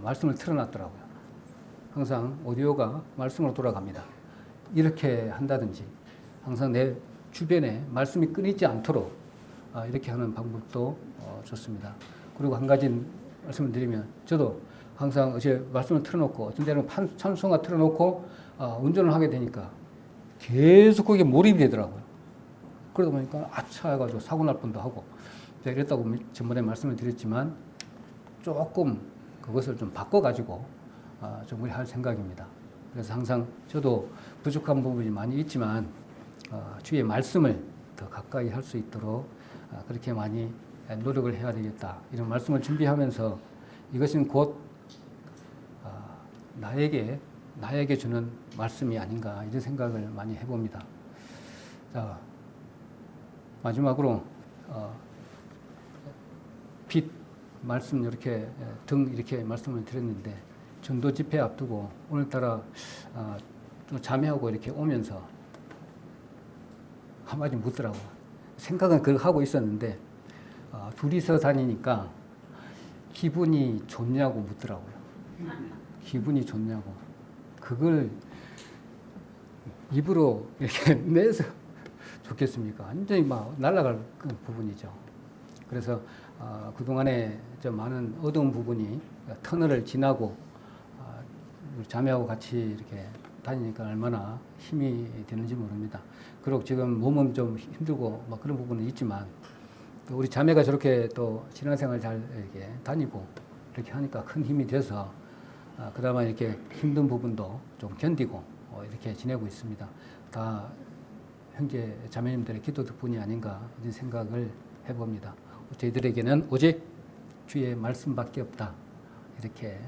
말씀을 틀어놨더라고요. 항상 오디오가 말씀으로 돌아갑니다. 이렇게 한다든지 항상 내 주변에 말씀이 끊이지 않도록 이렇게 하는 방법도 좋습니다. 그리고 한 가지 말씀을 드리면 저도 항상 어제 말씀을 틀어놓고 어떤 때는 찬송가 틀어놓고 운전을 하게 되니까 계속 거기에 몰입이 되더라고요. 그러다 보니까 아차 해가지고 사고 날 뻔도 하고 이랬다고 전번에 말씀을 드렸지만 조금 그것을 좀 바꿔가지고 좀 우리 할 생각입니다. 그래서 항상 저도 부족한 부분이 많이 있지만 주의 말씀을 더 가까이 할 수 있도록 그렇게 많이 노력을 해야 되겠다. 이런 말씀을 준비하면서 이것은 곧 나에게 주는 말씀이 아닌가 이런 생각을 많이 해봅니다. 자, 마지막으로 빛 말씀 이렇게 등 이렇게 말씀을 드렸는데 전도 집회 앞두고 오늘따라 좀 잠회하고 이렇게 오면서 한마디 묻더라고요. 생각은 그렇게 하고 있었는데 둘이서 다니니까 기분이 좋냐고 묻더라고요. 기분이 좋냐고. 그걸 입으로 이렇게 내서 좋겠습니까? 완전히 막 날아갈 부분이죠. 그래서 그동안에 좀 많은 어두운 부분이 터널을 지나고 자매하고 같이 이렇게 다니니까 얼마나 힘이 되는지 모릅니다. 그리고 지금 몸은 좀 힘들고 막 그런 부분은 있지만 또 우리 자매가 저렇게 또 신앙생활 잘 이렇게 다니고 이렇게 하니까 큰 힘이 돼서 그나마 이렇게 힘든 부분도 좀 견디고 이렇게 지내고 있습니다. 다 형제 자매님들의 기도 덕분이 아닌가 이런 생각을 해봅니다. 저희들에게는 오직 주의 말씀밖에 없다 이렇게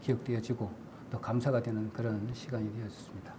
기억되어지고 또 감사가 되는 그런 시간이 되었습니다.